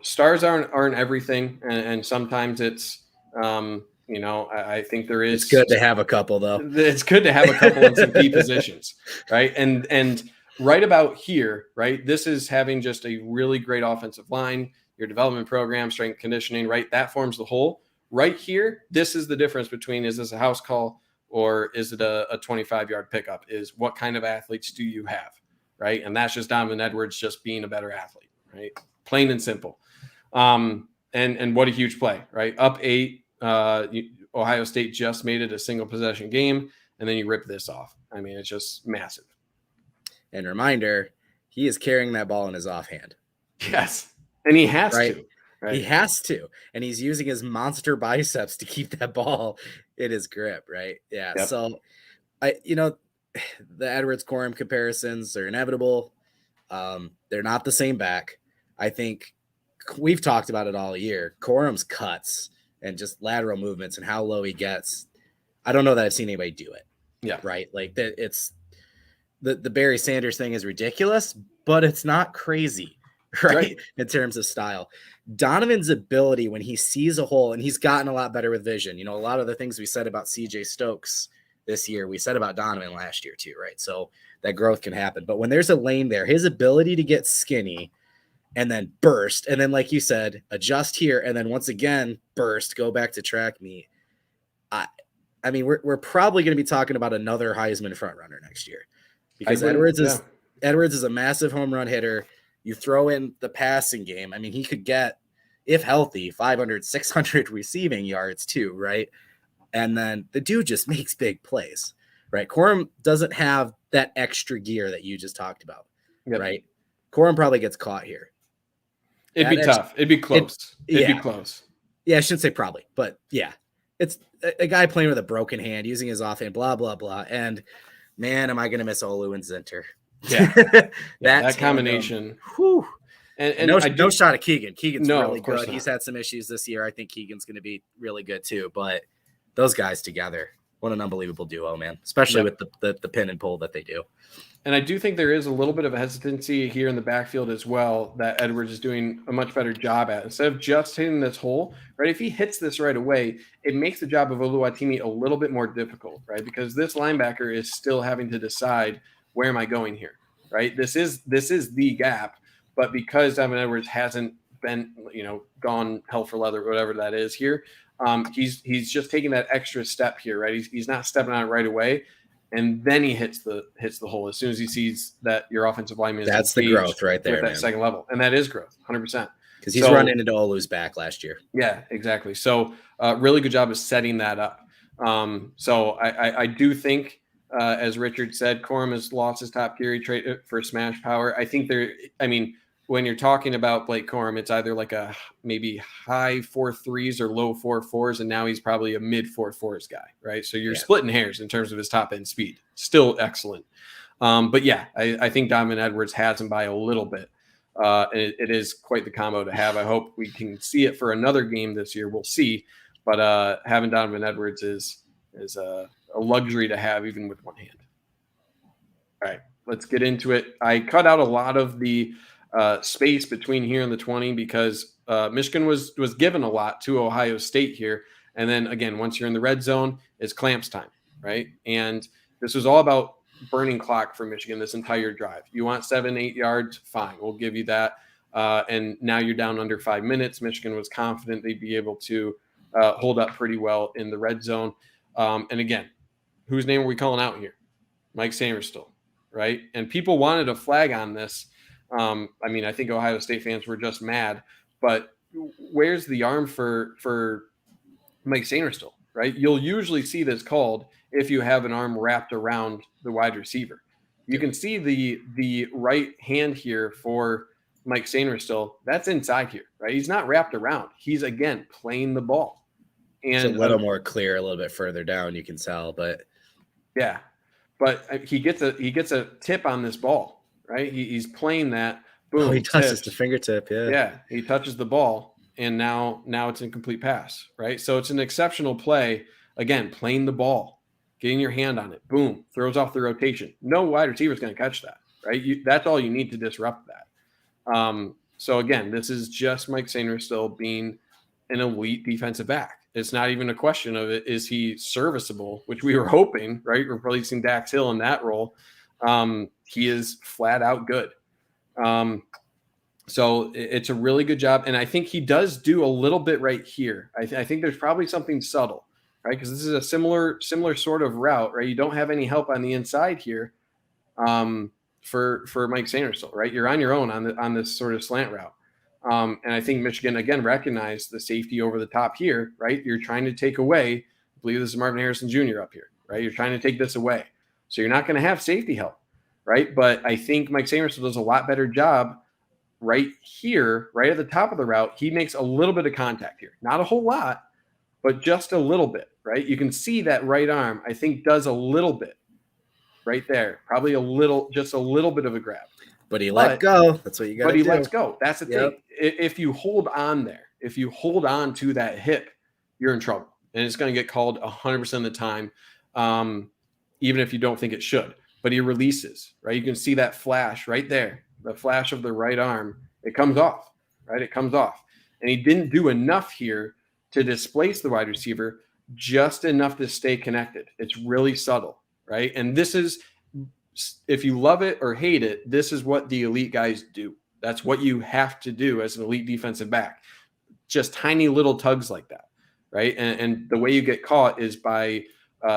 stars aren't everything, and sometimes it's I think there is. It's good to have a couple, though. It's good to have a couple in some key positions, right? And right about here, right, this is having just a really great offensive line, your development program, strength conditioning, right? That forms the whole. Right here, this is the difference between, is this a house call or is it a 25-yard pickup, is what kind of athletes do you have, right? And that's just Donovan Edwards just being a better athlete, right? Plain and simple. And what a huge play, right? Up 8. Ohio State just made it a single possession game, and then you rip this off. I mean, it's just massive. And reminder, he is carrying that ball in his offhand. Yes, and he has to. Right? He has to, and he's using his monster biceps to keep that ball in his grip, right? Yeah. Yep. So, the Edwards Corum comparisons are inevitable. They're not the same back. I think we've talked about it all year. Corum's cuts and just lateral movements and how low he gets. I don't know that I've seen anybody do it. Yeah. Right. Like that. It's the Barry Sanders thing is ridiculous, but it's not crazy, right? In terms of style. Donovan's ability when he sees a hole, and he's gotten a lot better with vision. A lot of the things we said about CJ Stokes this year, we said about Donovan last year too, right? So that growth can happen. But when there's a lane there, his ability to get skinny and then burst, and then, like you said, adjust here, and then once again burst, go back to track meet. I mean, we're probably going to be talking about another Heisman front runner next year, because Edwards is a massive home run hitter. You throw in the passing game. I mean, he could get, if healthy, 500, 600 receiving yards too, right? And then the dude just makes big plays, right? Corum doesn't have that extra gear that you just talked about, Yep. right? Corum probably gets caught here. It'd be tough. It'd be close. It'd be close. Yeah, I shouldn't say probably, but yeah. It's a guy playing with a broken hand, using his offhand, blah, blah, blah. And man, am I going to miss Olu and Zinter. Yeah. that combination. Whew. And no shot at Keegan. Keegan's really good. Not. He's had some issues this year. I think Keegan's going to be really good too. But those guys together, what an unbelievable duo, man. Especially with the pin and pull that they do. And I do think there is a little bit of a hesitancy here in the backfield as well that Edwards is doing a much better job at. Instead of just hitting this hole, right? If he hits this right away, it makes the job of Oluwatimi a little bit more difficult, right? Because this linebacker is still having to decide, where am I going here, right? This is the gap, but because Donovan Edwards hasn't been, gone hell for leather, whatever that is here, he's just taking that extra step here, right? He's not stepping on it right away. And then he hits the hole as soon as he sees that your offensive lineman is that's the growth right there, that second level. And that is growth, 100%. Because he's running into Olu's back last year. Yeah, exactly. So really good job of setting that up. So I do think, as Richard said, Corum has lost his top gear. He traded for smash power. I think when you're talking about Blake Corum, it's either like a maybe high 4.3s or low 4.4s, and now he's probably a mid 4.4s guy, right? So you're splitting hairs in terms of his top end speed. Still excellent. But yeah, I think Donovan Edwards has him by a little bit. And it is quite the combo to have. I hope we can see it for another game this year. We'll see. But having Donovan Edwards is a luxury to have, even with one hand. All right, let's get into it. I cut out a lot of the space between here and the 20 because Michigan was given a lot to Ohio State here. And then again, once you're in the red zone, it's clamps time, right? And this was all about burning clock for Michigan this entire drive. You want 7-8 yards? Fine, we'll give you that. And now you're down under 5 minutes. Michigan was confident they'd be able to hold up pretty well in the red zone. And again, whose name are we calling out here? Mike Sainristil, right? And people wanted a flag on this. I think Ohio State fans were just mad, but where's the arm for Mike Sainristil, right? You'll usually see this called if you have an arm wrapped around the wide receiver. You can see the right hand here for Mike Sainristil. That's inside here, right? He's not wrapped around. He's, again, playing the ball. And it's a little more clear a little bit further down, you can tell, but yeah. But he gets a tip on this ball. Right, he's playing that. Boom! He touches the fingertip. Yeah, he touches the ball, and now it's an incomplete pass. Right, so it's an exceptional play. Again, playing the ball, getting your hand on it. Boom! Throws off the rotation. No wide receiver is going to catch that. Right, that's all you need to disrupt that. So again, this is just Mike Sainristil being an elite defensive back. It's not even a question of it. Is he serviceable? Which we were hoping. Right, replacing Dax Hill in that role. He is flat out good. So it's a really good job. And I think he does do a little bit right here. I think there's probably something subtle, right? Because this is a similar sort of route, right? You don't have any help on the inside here for Mike Sainristil, right? You're on your own on this sort of slant route. And I think Michigan, again, recognized the safety over the top here, right? You're trying to take away, I believe this is Marvin Harrison Jr. up here, right? You're trying to take this away. So you're not going to have safety help, right? But I think Mike Sainristil does a lot better job right here, right at the top of the route. He makes a little bit of contact here. Not a whole lot, but just a little bit, right? You can see that right arm, I think, does a little bit right there. Probably just a little bit of a grab. But he let go. That's what you got to do. But he lets go. That's the thing. If you hold on there, if you hold on to that hip, you're in trouble. And it's going to get called 100% of the time. Even if you don't think it should, but he releases, right? You can see that flash right there, the flash of the right arm. It comes off, right? It comes off. And he didn't do enough here to displace the wide receiver, just enough to stay connected. It's really subtle, right? And this is, if you love it or hate it, this is what the elite guys do. That's what you have to do as an elite defensive back. Just tiny little tugs like that, right? And the way you get caught is by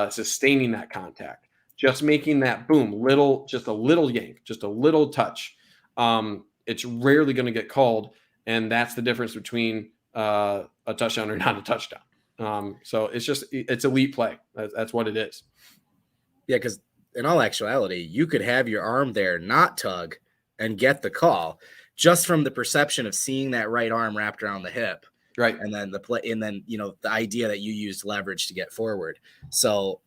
sustaining that contact, just making that boom, just a little yank, just a little touch. It's rarely going to get called, and that's the difference between a touchdown or not a touchdown. So it's elite play. That's what it is. Yeah, because in all actuality, you could have your arm there, not tug, and get the call just from the perception of seeing that right arm wrapped around the hip. Right. And then the idea that you used leverage to get forward. So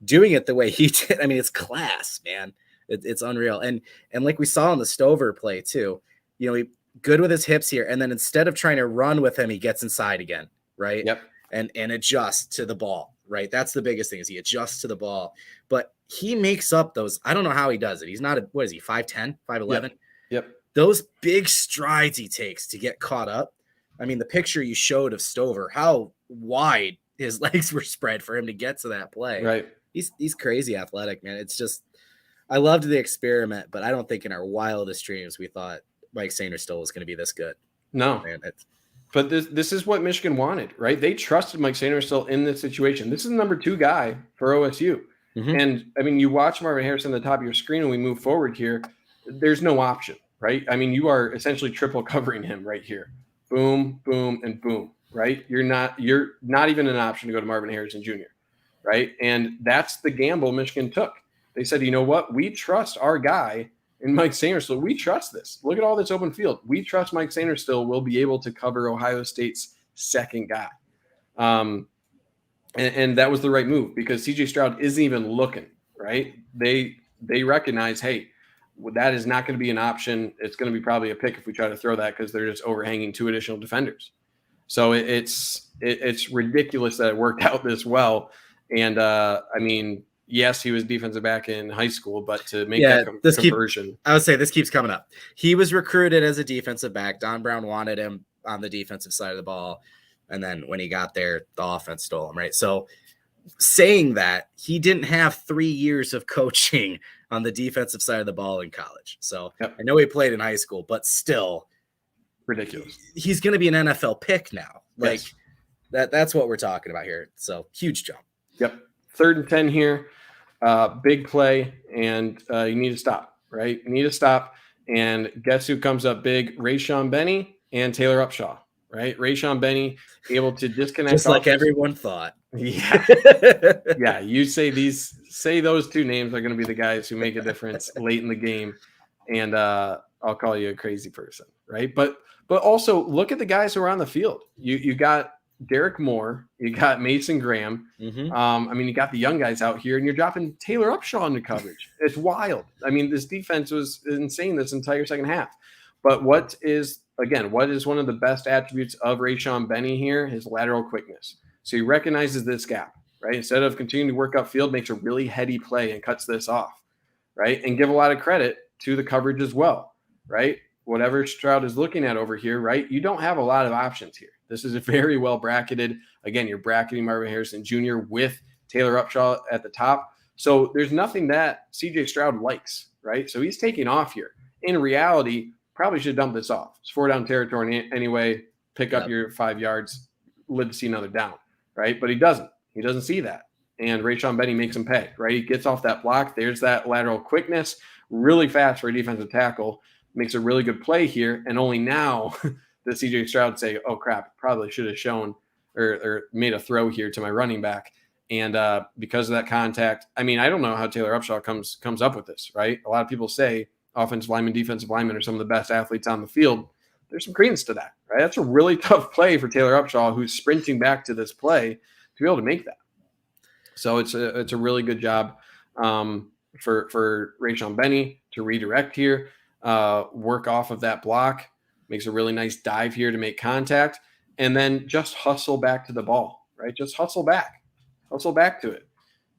doing it the way he did, I mean, it's class, man. It's unreal. And like we saw in the Stover play too, he good with his hips here. And then instead of trying to run with him, he gets inside again. Right. Yep. And adjusts to the ball. Right. That's the biggest thing, is he adjusts to the ball, but he makes up those. I don't know how he does it. He's not what is he? 5'10", 5'11"? Yep. Those big strides he takes to get caught up. I mean, the picture you showed of Stover, how wide his legs were spread for him to get to that play. Right. He's crazy athletic, man. It's just, I loved the experiment, but I don't think in our wildest dreams we thought Mike Sainristil was going to be this good. No, man, but this is what Michigan wanted, right? They trusted Mike Sainristil in this situation. This is the number 2 guy for OSU. Mm-hmm. And I mean, you watch Marvin Harrison at the top of your screen and we move forward here. There's no option, right? I mean, you are essentially triple covering him right here. Boom, boom, and boom, right? You're not even an option to go to Marvin Harrison Jr., right? And that's the gamble Michigan took. They said, you know what? We trust our guy in Mike Sainristil. We trust this. Look at all this open field. We trust Mike Sainristil will be able to cover Ohio State's second guy. And that was the right move because CJ Stroud isn't even looking, right? They recognize, hey, that is not going to be an option. It's going to be probably a pick if we try to throw that because they're just overhanging 2 additional defenders. So it's ridiculous that it worked out this well. And I mean, yes, he was defensive back in high school, but to make that conversion. I would say this keeps coming up. He was recruited as a defensive back. Don Brown wanted him on the defensive side of the ball. And then when he got there, the offense stole him, right? So saying that, he didn't have 3 years of coaching on the defensive side of the ball in college. So yep. I know he played in high school, but still ridiculous. He's going to be an NFL pick now. Like yes. That's what we're talking about here. So huge jump. Yep. 3rd and 10 here. Big play, and you need to stop, right? You need to stop. And guess who comes up big? Rayshawn Benny and Taylor Upshaw, right? Rayshawn Benny able to disconnect. Just like everyone thought. Yeah. Yeah. You say those 2 names are going to be the guys who make a difference late in the game. And I'll call you a crazy person, right? But also look at the guys who are on the field. You got Derek Moore, you got Mason Graham. Mm-hmm. I mean, you got the young guys out here, and you're dropping Taylor Upshaw into coverage. It's wild. I mean, this defense was insane this entire second half. But what is one of the best attributes of Rayshawn Benny here? His lateral quickness. So he recognizes this gap, right? Instead of continuing to work upfield, makes a really heady play and cuts this off, right? And give a lot of credit to the coverage as well, right? Whatever Stroud is looking at over here, right? You don't have a lot of options here. This is a very well bracketed. Again, you're bracketing Marvin Harrison Jr. with Taylor Upshaw at the top. So there's nothing that CJ Stroud likes, right? So he's taking off here. In reality, probably should dump this off. It's 4-down territory anyway. Pick up your 5 yards, live to see another down, right? But he doesn't. He doesn't see that. And Rayshawn Benny makes him pay, right? He gets off that block. There's that lateral quickness, really fast for a defensive tackle. Makes a really good play here. And only now does CJ Stroud say, oh, crap, probably should have shown or made a throw here to my running back. And because of that contact, I mean, I don't know how Taylor Upshaw comes up with this, right? A lot of people say offensive linemen, defensive linemen are some of the best athletes on the field. There's some credence to that, right? That's a really tough play for Taylor Upshaw, who's sprinting back to this play to be able to make that. So it's a really good job for Rayshawn Benny to redirect here, work off of that block, makes a really nice dive here to make contact, and then just hustle back to the ball, right? Just hustle back to it.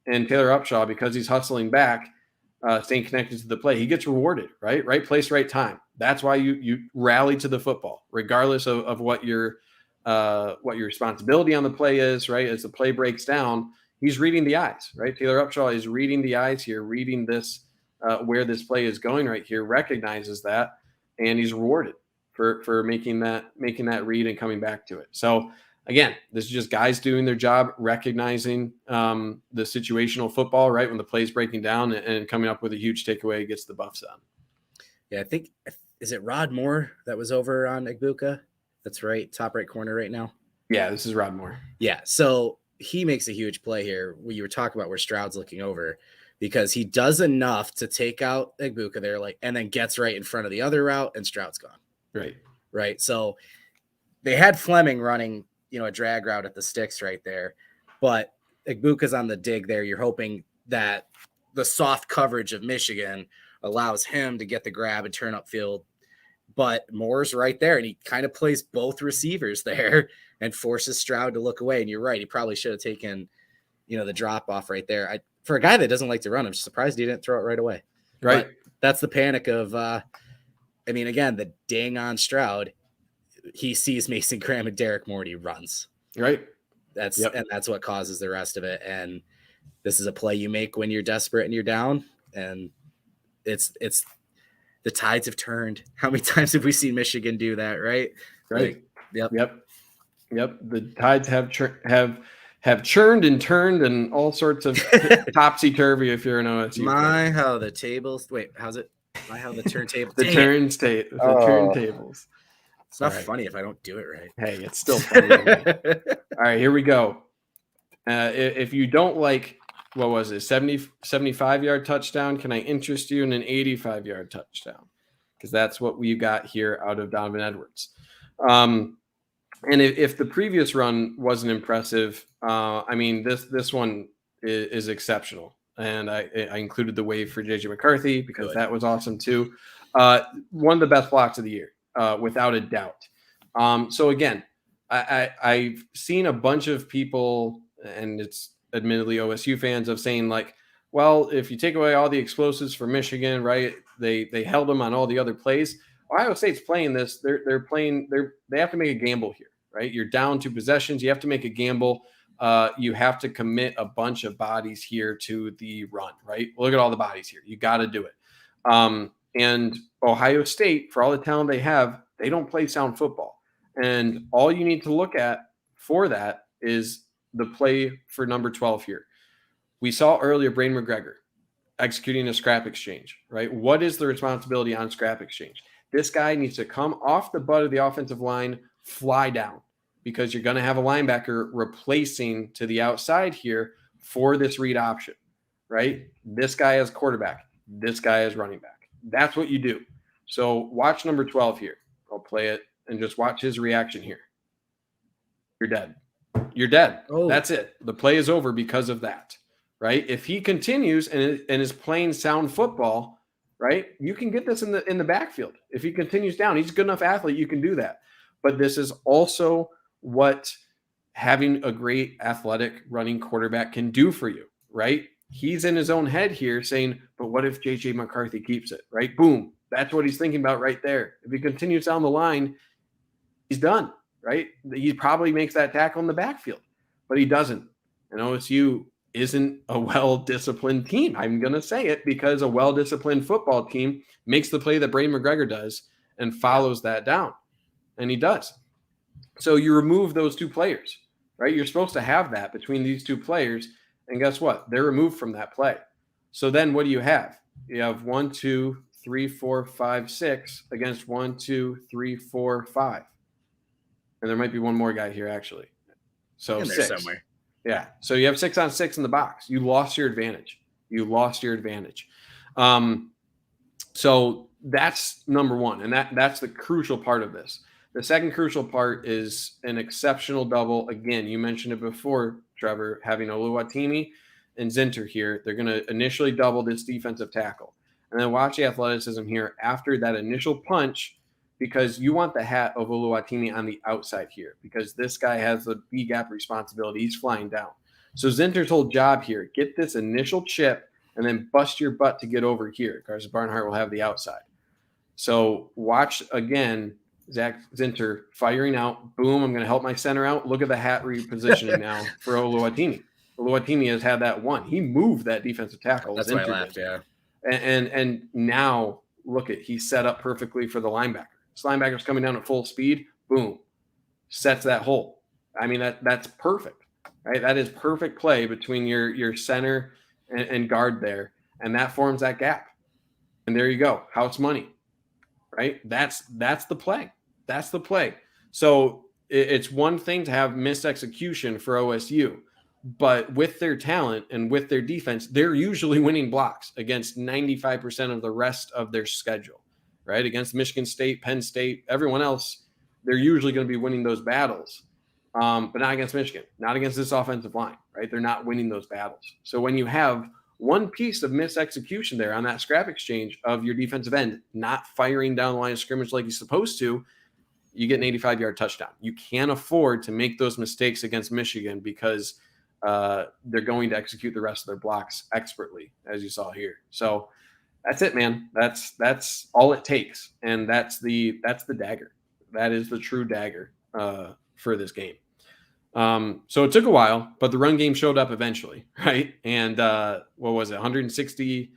And Taylor Upshaw, because he's hustling back, staying connected to the play, he gets rewarded, right? Right place, right time. That's why you rally to the football, regardless of what your responsibility on the play is, right? As the play breaks down, he's reading the eyes, right? Taylor Upshaw is reading the eyes here, reading this, where this play is going right here, recognizes that, and he's rewarded for making that read and coming back to it. So again, this is just guys doing their job, recognizing the situational football, right? When the play's breaking down and coming up with a huge takeaway, gets the Buffs on. Yeah, I think, is it Rod Moore that was over on Igbuka? That's right. Top right corner right now. Yeah, this is Rod Moore. Yeah. So he makes a huge play here. You were talking about where Stroud's looking over. because he does enough to take out Egbuka there, and then gets right in front of the other route, and Stroud's gone. Right. So they had Fleming running, a drag route at the sticks right there, but Egbuka's on the dig there. You're hoping that the soft coverage of Michigan allows him to get the grab and turn upfield. But Moore's right there, and he kind of plays both receivers there and forces Stroud to look away. And you're right, he probably should have taken, the drop off right there. For a guy that doesn't like to run, I'm surprised he didn't throw it right away. Right. But that's the panic of, again, the ding on Stroud. He sees Mason Graham and Derek Moore, and he runs. Right. And that's what causes the rest of it. And this is a play you make when you're desperate and you're down. And it's the tides have turned. How many times have we seen Michigan do that? Right. Yep. The tides have churned and turned and all sorts of topsy-turvy if you're an OSU fan. How the tables. Wait, how's it? How the turntable. the turntables. It's not funny if I don't do it right. Hey, it's still funny. All right, here we go. If you don't like, what was it, 75-yard touchdown, can I interest you in an 85-yard touchdown? Because that's what we got here out of Donovan Edwards. And if the previous run wasn't impressive, this one is exceptional. And I included the wave for J.J. McCarthy because that was awesome too. One of the best blocks of the year, without a doubt. So again, I've seen a bunch of people, and it's admittedly OSU fans, of saying like, well, if you take away all the explosives for Michigan, right? They held them on all the other plays. Ohio State's playing this. They have to make a gamble here, right? You're down 2 possessions. You have to make a gamble. You have to commit a bunch of bodies here to the run, right? Look at all the bodies here. You got to do it. And Ohio State, for all the talent they have, they don't play sound football. And all you need to look at for that is the play for number 12 here. We saw earlier Braden McGregor executing a scrap exchange, right? What is the responsibility on scrap exchange? This guy needs to come off the butt of the offensive line, fly down, because you're going to have a linebacker replacing to the outside here for this read option, right? This guy as quarterback, this guy as running back. That's what you do. So watch number 12 here. I'll play it and just watch his reaction here. You're dead. You're dead. Oh. That's it. The play is over because of that, right? If he continues and is playing sound football, right, you can get this in the backfield. If he continues down, he's a good enough athlete, you can do that. But this is also what having a great athletic running quarterback can do for you, right? He's in his own head here saying, but what if J.J. McCarthy keeps it, right? Boom. That's what he's thinking about right there. If he continues down the line, he's done, right? He probably makes that tackle in the backfield, but he doesn't. And OSU isn't a well-disciplined team. I'm going to say it because a well-disciplined football team makes the play that Braden McGregor does and follows that down. And he does. So you remove those 2 players, right? You're supposed to have that between these 2 players. And guess what? They're removed from that play. So then what do you have? You have 1, 2, 3, 4, 5, 6 against 1, 2, 3, 4, 5. And there might be one more guy here, actually. So 6. Somewhere. Yeah. So you have 6 on 6 in the box. You lost your advantage. So that's number 1. And that's the crucial part of this. The second crucial part is an exceptional double. Again, you mentioned it before, Trevor, having Oluwatimi and Zinter here. They're going to initially double this defensive tackle. And then watch the athleticism here after that initial punch, because you want the hat of Oluwatimi on the outside here, because this guy has the B-gap responsibility. He's flying down. So Zinter's whole job here, get this initial chip and then bust your butt to get over here. Carson Barnhart will have the outside. So watch again, Zach Zinter firing out. Boom, I'm going to help my center out. Look at the hat repositioning now for Oluwatimi. Oluwatimi has had that one. He moved that defensive tackle. That's why I laughed, yeah. And now look at, he's set up perfectly for the linebacker. This linebacker's coming down at full speed. Boom, sets that hole. I mean, that's perfect, right? That is perfect play between your center and guard there, and that forms that gap. And there you go. House money. Right? That's the play. So it's one thing to have missed execution for OSU. But with their talent and with their defense, they're usually winning blocks against 95% of the rest of their schedule, right? Against Michigan State, Penn State, everyone else, they're usually going to be winning those battles, but not against Michigan, not against this offensive line, right? They're not winning those battles. So when you have one piece of misexecution there on that scrap exchange of your defensive end not firing down the line of scrimmage like he's supposed to, you get an 85-yard touchdown. You can't afford to make those mistakes against Michigan because they're going to execute the rest of their blocks expertly, as you saw here. So that's it, man. That's all it takes, and that's the dagger. That is the true dagger for this game. So it took a while, but the run game showed up eventually, right? And what was it, 160?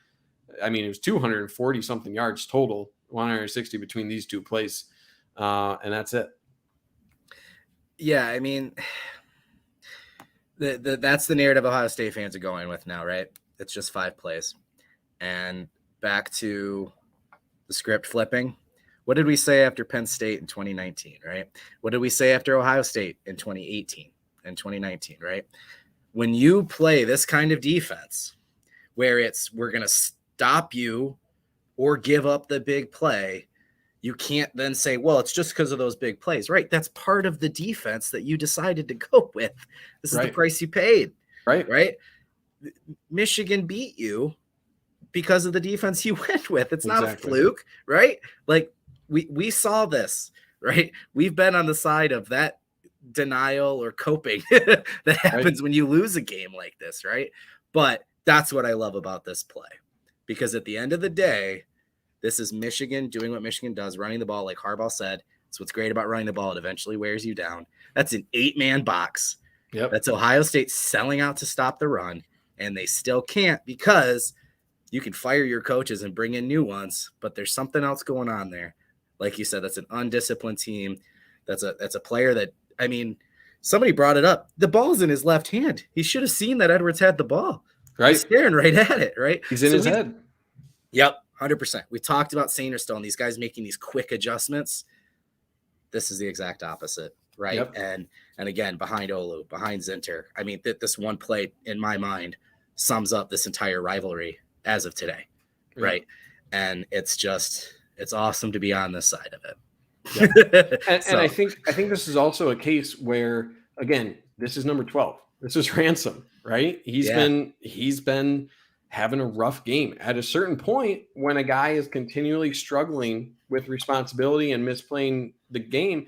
I mean, it was 240 something yards total, 160 between these two plays, and that's it. Yeah, I mean, that's the narrative Ohio State fans are going with now, right? It's just 5 plays. And back to the script flipping. What did we say after Penn State in 2019, right? What did we say after Ohio State in 2018 and 2019, right? When you play this kind of defense where we're going to stop you or give up the big play, you can't then say, well, it's just because of those big plays, right? That's part of the defense that you decided to go with. This is the price you paid, right? Michigan beat you because of the defense you went with. It's not a fluke, right? Like we saw this, right? We've been on the side of that denial or coping that happens when you lose a game like this, right? But that's what I love about this play, because at the end of the day, this is Michigan doing what Michigan does, running the ball. Like Harbaugh said, it's what's great about running the ball. It eventually wears you down. That's an 8-man box. Yep. That's Ohio State selling out to stop the run, and they still can't because you can fire your coaches and bring in new ones, but there's something else going on there. Like you said, that's an undisciplined team. That's a player that, I mean, somebody brought it up. The ball's in his left hand. He should have seen that Edwards had the ball. Right. He's staring right at it, right? He's in his head. Yep. 100%. We talked about Sainterstone, these guys making these quick adjustments. This is the exact opposite, right? Yep. And again, behind Olu, behind Zinter. I mean, this one play in my mind sums up this entire rivalry as of today, right? And it's awesome to be on this side of it. Yep. And I think this is also a case where, again, this is number 12. This is Ransom, right? He's been having a rough game. At a certain point, when a guy is continually struggling with responsibility and misplaying the game,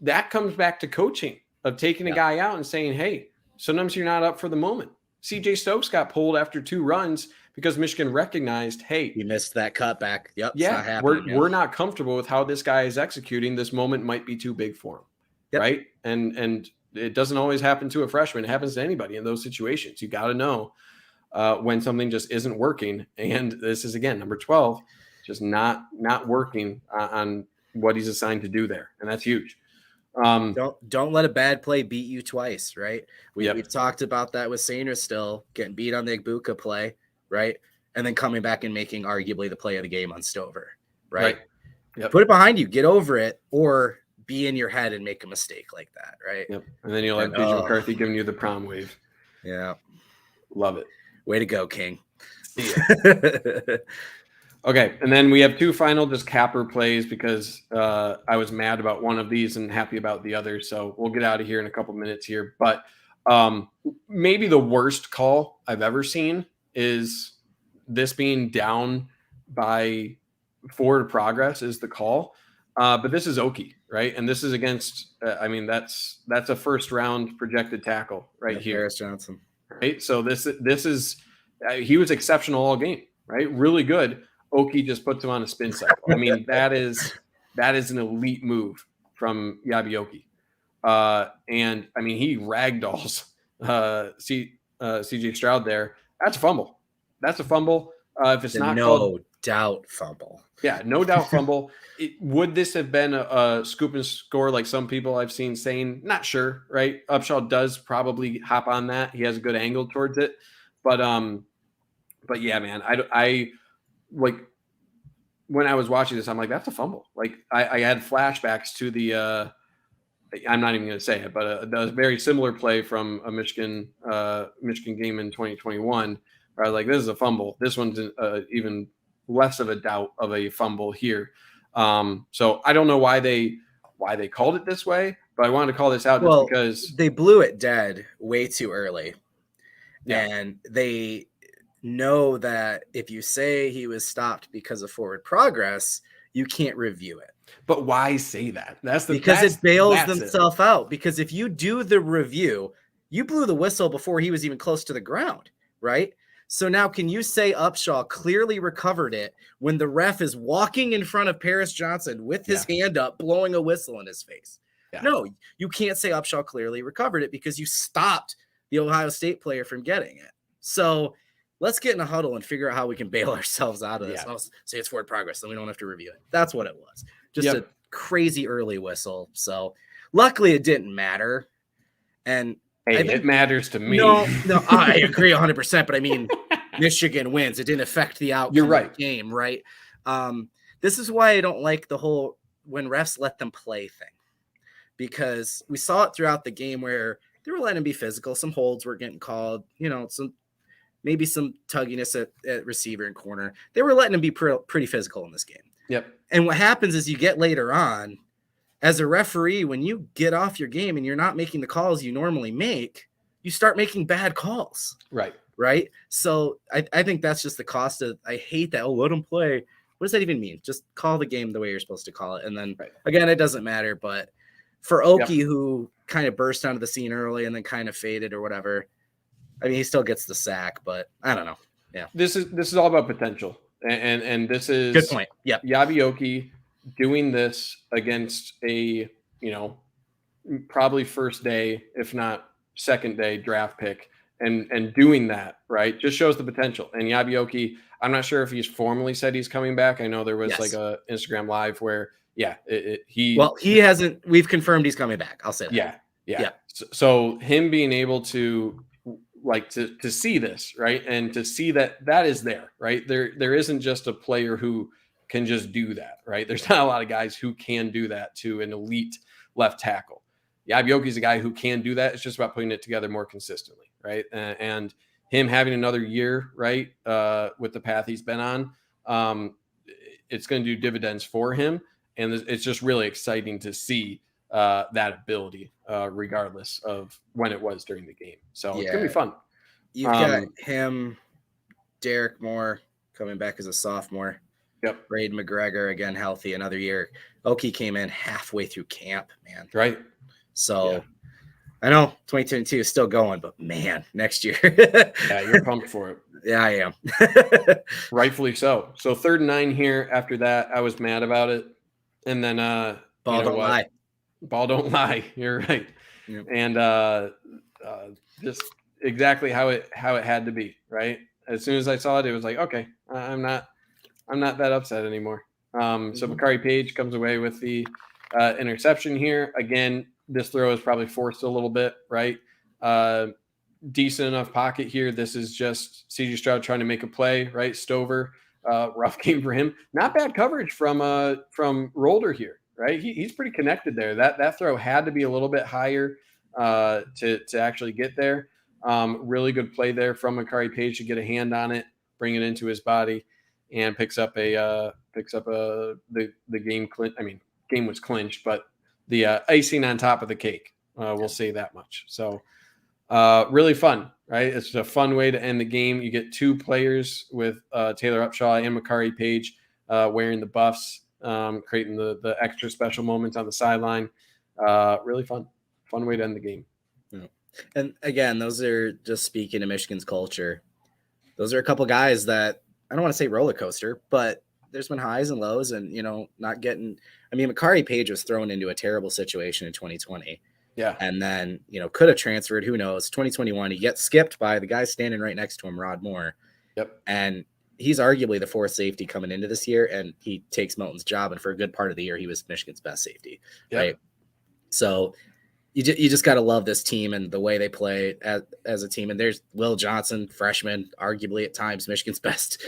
that comes back to coaching, of taking a guy out and saying, hey, sometimes you're not up for the moment. CJ Stokes got pulled after 2 runs because Michigan recognized, hey, you missed that cutback. Yep. Yeah, we're not comfortable with how this guy is executing. This moment might be too big for him, right? And it doesn't always happen to a freshman. It happens to anybody in those situations. You got to know when something just isn't working. And this is, again, number 12, just not working on what he's assigned to do there. And that's huge. Don't let a bad play beat you twice, right? We've talked about that with Sainers still getting beat on the Igbuka play, right? And then coming back and making arguably the play of the game on Stover, right? Yep. Put it behind you, get over it, or be in your head and make a mistake like that, right? Yep. And then you'll have BJ McCarthy giving you the prom wave. Yeah. Love it. Way to go, King. Okay, and then we have 2 final just capper plays because I was mad about one of these and happy about the other. So we'll get out of here in a couple minutes here. But maybe the worst call I've ever seen is this being down by forward progress is the call. But this is Okie, right? And this is against, that's a first round projected tackle right here. Harris Johnson. Right. So this is, he was exceptional all game, right? Really good. Okie just puts him on a spin cycle. I mean, that is an elite move from Yabi Okie. And I mean, he ragdolls CJ Stroud there. That's a fumble. If it's not no doubt fumble. Yeah, no doubt fumble. Would this have been a scoop and score like some people I've seen saying? Not sure, right? Upshaw does probably hop on that. He has a good angle towards it. But yeah, man, I like when I was watching this, I'm like, that's a fumble. Like I had flashbacks to the I'm not even going to say it, but a very similar play from a Michigan game in 2021. Where I was like, this is a fumble. This one's even less of a doubt of a fumble here. So I don't know why they called it this way, but I wanted to call this out just because they blew it dead way too early. Yeah. And they know that if you say he was stopped because of forward progress, you can't review it. But why say that? Because it bails themselves out. Because if you do the review, you blew the whistle before he was even close to the ground, right? So now can you say Upshaw clearly recovered it when the ref is walking in front of Paris Johnson with his hand up, blowing a whistle in his face? Yeah. No, you can't say Upshaw clearly recovered it because you stopped the Ohio State player from getting it. So let's get in a huddle and figure out how we can bail ourselves out of this. I'll say it's forward progress, then we don't have to review it. That's what it was. Just a crazy early whistle. So luckily it didn't matter. And it matters to me. No, I agree 100%. But I mean, Michigan wins. It didn't affect the outcome of the game, right? This is why I don't like the whole when refs let them play thing. Because we saw it throughout the game where they were letting him be physical. Some holds were getting called, maybe some tugginess at receiver and corner. They were letting him be pretty physical in this game. Yep. And what happens is you get later on, as a referee, when you get off your game and you're not making the calls you normally make, you start making bad calls. Right. So I think that's just the cost of, I hate that. Oh, let him play. What does that even mean? Just call the game the way you're supposed to call it. And then again, it doesn't matter, but for Okie, who kind of burst onto the scene early and then kind of faded or whatever, I mean, he still gets the sack, but I don't know. Yeah, this is all about potential, and this is good point. Yeah, Yabi Okie doing this against a probably first day, if not second day draft pick, and doing that right just shows the potential. And Yabi Okie, I'm not sure if he's formally said he's coming back. I know there was like a Instagram live where. Yeah, he hasn't. We've confirmed he's coming back. I'll say that. Yeah. So him being able to to see this, right, and to see that is there, right. There isn't just a player who can just do that, right. There's not a lot of guys who can do that to an elite left tackle. Yabioki's a guy who can do that. It's just about putting it together more consistently, right. And him having another year, right, with the path he's been on, it's going to do dividends for him. And it's just really exciting to see that ability, regardless of when it was during the game. So it's going to be fun. You've got him, Derek Moore coming back as a sophomore. Yep. Braden McGregor, again, healthy another year. Okie came in halfway through camp, man. Right. So I know 2022 is still going, but man, next year. Yeah, you're pumped for it. Yeah, I am. Rightfully so. So 3rd and 9 here. After that, I was mad about it. And then ball don't lie. Ball don't lie. You're right. Yep. And just exactly how it had to be, right? As soon as I saw it, it was like, okay, I'm not that upset anymore. So Bakari Page comes away with the interception here. Again, this throw is probably forced a little bit, right? Decent enough pocket here. This is just CJ Stroud trying to make a play, right? Stover. Rough game for him. Not bad coverage from Rolder here, right? He's pretty connected there. That throw had to be a little bit higher to actually get there. Really good play there from Makari Page to get a hand on it, bring it into his body, and picks up the game. Game was clinched, but the icing on top of the cake. We'll say that much. So really fun. Right, it's a fun way to end the game. You get 2 players with Taylor Upshaw and Makari Page wearing the buffs, creating the extra special moments on the sideline. Really fun way to end the game. Yeah. And again, those are just speaking of Michigan's culture. Those are a couple guys that I don't want to say roller coaster, but there's been highs and lows, and not getting. I mean, Makari Page was thrown into a terrible situation in 2020. Yeah. And then, could have transferred. Who knows? 2021, he gets skipped by the guy standing right next to him, Rod Moore. Yep. And he's arguably the 4th safety coming into this year, and he takes Milton's job. And for a good part of the year, he was Michigan's best safety. Yep. Right. So you just got to love this team and the way they play as a team. And there's Will Johnson, freshman, arguably at times Michigan's best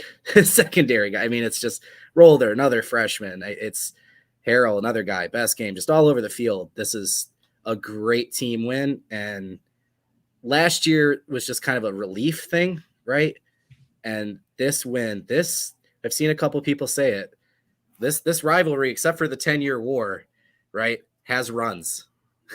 secondary guy. I mean, it's just Rolder, another freshman. It's Harrell, another guy, best game, just all over the field. This is a great team win. And last year was just kind of a relief thing, right? And this win, I've seen a couple people say it. This rivalry, except for the 10-year war, right, has runs.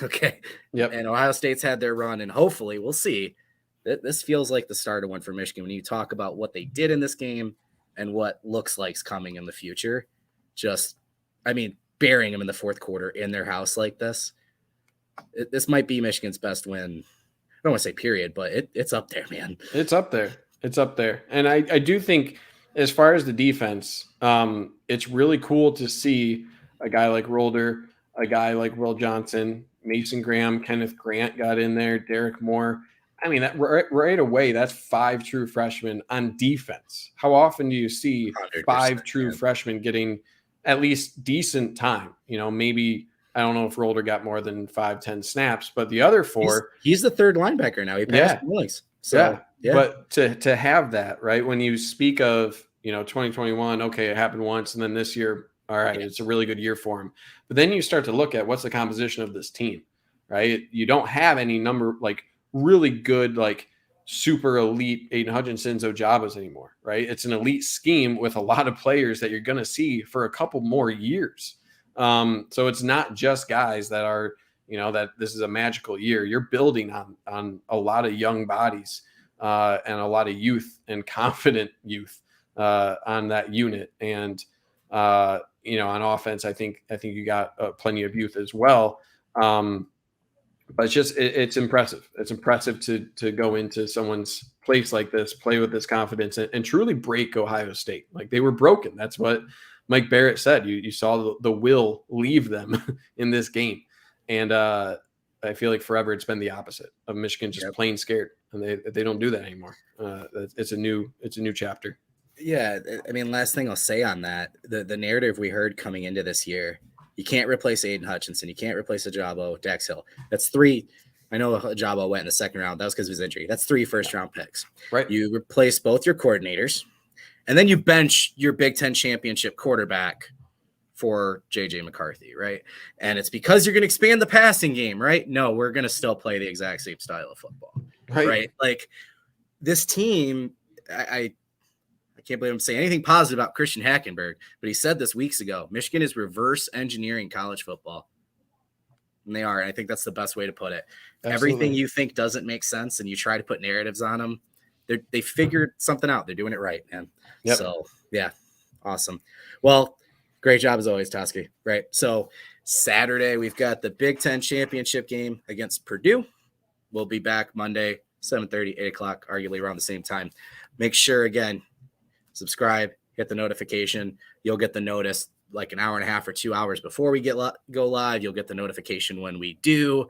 Okay. Yep. And Ohio State's had their run, and hopefully we'll see. This feels like the start of one for Michigan when you talk about what they did in this game and what looks like's coming in the future. Burying them in the fourth quarter in their house like this. This might be Michigan's best win. I don't want to say period, but it's up there, man. It's up there. It's up there. And I do think as far as the defense, it's really cool to see a guy like Rolder, a guy like Will Johnson, Mason Graham, Kenneth Grant got in there, Derek Moore. I mean, that right away, that's 5 true freshmen on defense. How often do you see 5 true freshmen getting at least decent time? Maybe I don't know if Rolder got more than 5-10 snaps, but the other 4, he's the third linebacker now. He passed Willis. So yeah. But to have that, right, when you speak of 2021, okay, it happened once, and then this year, all right, it's a really good year for him. But then you start to look at what's the composition of this team, right? You don't have any really good, super elite Aiden Hutchinson's Ojabas anymore, right? It's an elite scheme with a lot of players that you're going to see for a couple more years. So it's not just guys that are, that this is a magical year. You're building on a lot of young bodies and a lot of youth and confident youth on that unit. And, on offense, I think you got plenty of youth as well. But it's impressive. It's impressive to go into someone's place like this, play with this confidence, and truly break Ohio State. Like, they were broken. That's what Mike Barrett said. You saw the will leave them in this game. And I feel like forever it's been the opposite of Michigan just plain scared. And they don't do that anymore. It's a new chapter. Yeah, last thing I'll say on that, the narrative we heard coming into this year, you can't replace Aiden Hutchinson. You can't replace Ojabo, Dax Hill. That's 3. I know Ojabo went in the second round. That was because of his injury. That's 3 first-round picks. Right. You replace both your coordinators, and then you bench your Big Ten championship quarterback for J.J. McCarthy, right? And it's because you're going to expand the passing game, right? No, we're going to still play the exact same style of football, right? Like, this team, I can't believe I'm saying anything positive about Christian Hackenberg, but he said this weeks ago, Michigan is reverse engineering college football. And they are. And I think that's the best way to put it. Absolutely. Everything you think doesn't make sense and you try to put narratives on them, they figured something out. They're doing it right, man. Yep. So, yeah, awesome. Well, great job as always, Toski. Right. So Saturday, we've got the Big Ten championship game against Purdue. We'll be back Monday, 7:30, 8 o'clock, arguably around the same time. Make sure, again, subscribe, hit the notification. You'll get the notice like an hour and a half or 2 hours before we go live. You'll get the notification when we do.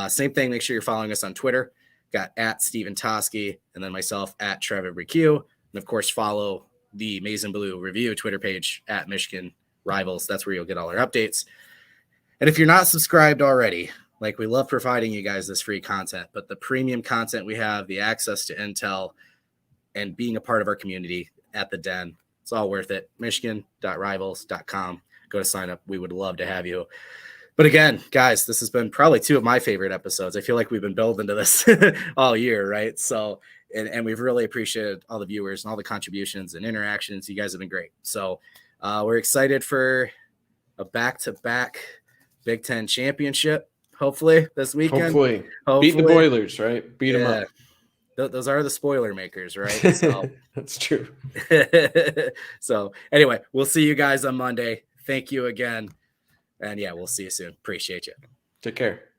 Same thing. Make sure you're following us on Twitter. Got at Stephen Osentoski and then myself at Trevor McCue. And of course, follow the Maize and Blue Review Twitter page at Michigan Rivals. That's where you'll get all our updates. And if you're not subscribed already, we love providing you guys this free content, but the premium content we have, the access to intel and being a part of our community at the Den, it's all worth it. Michigan.rivals.com. Go to sign up. We would love to have you. But again, guys, this has been probably 2 of my favorite episodes. I feel like we've been building to this all year, right? So, and we've really appreciated all the viewers and all the contributions and interactions. You guys have been great. So we're excited for a back-to-back Big Ten championship, hopefully this weekend. Hopefully. Beat the Boilers, right? Beat them up. Those are the spoiler makers, right? So. That's true. So anyway, we'll see you guys on Monday. Thank you again. And yeah, we'll see you soon. Appreciate you. Take care.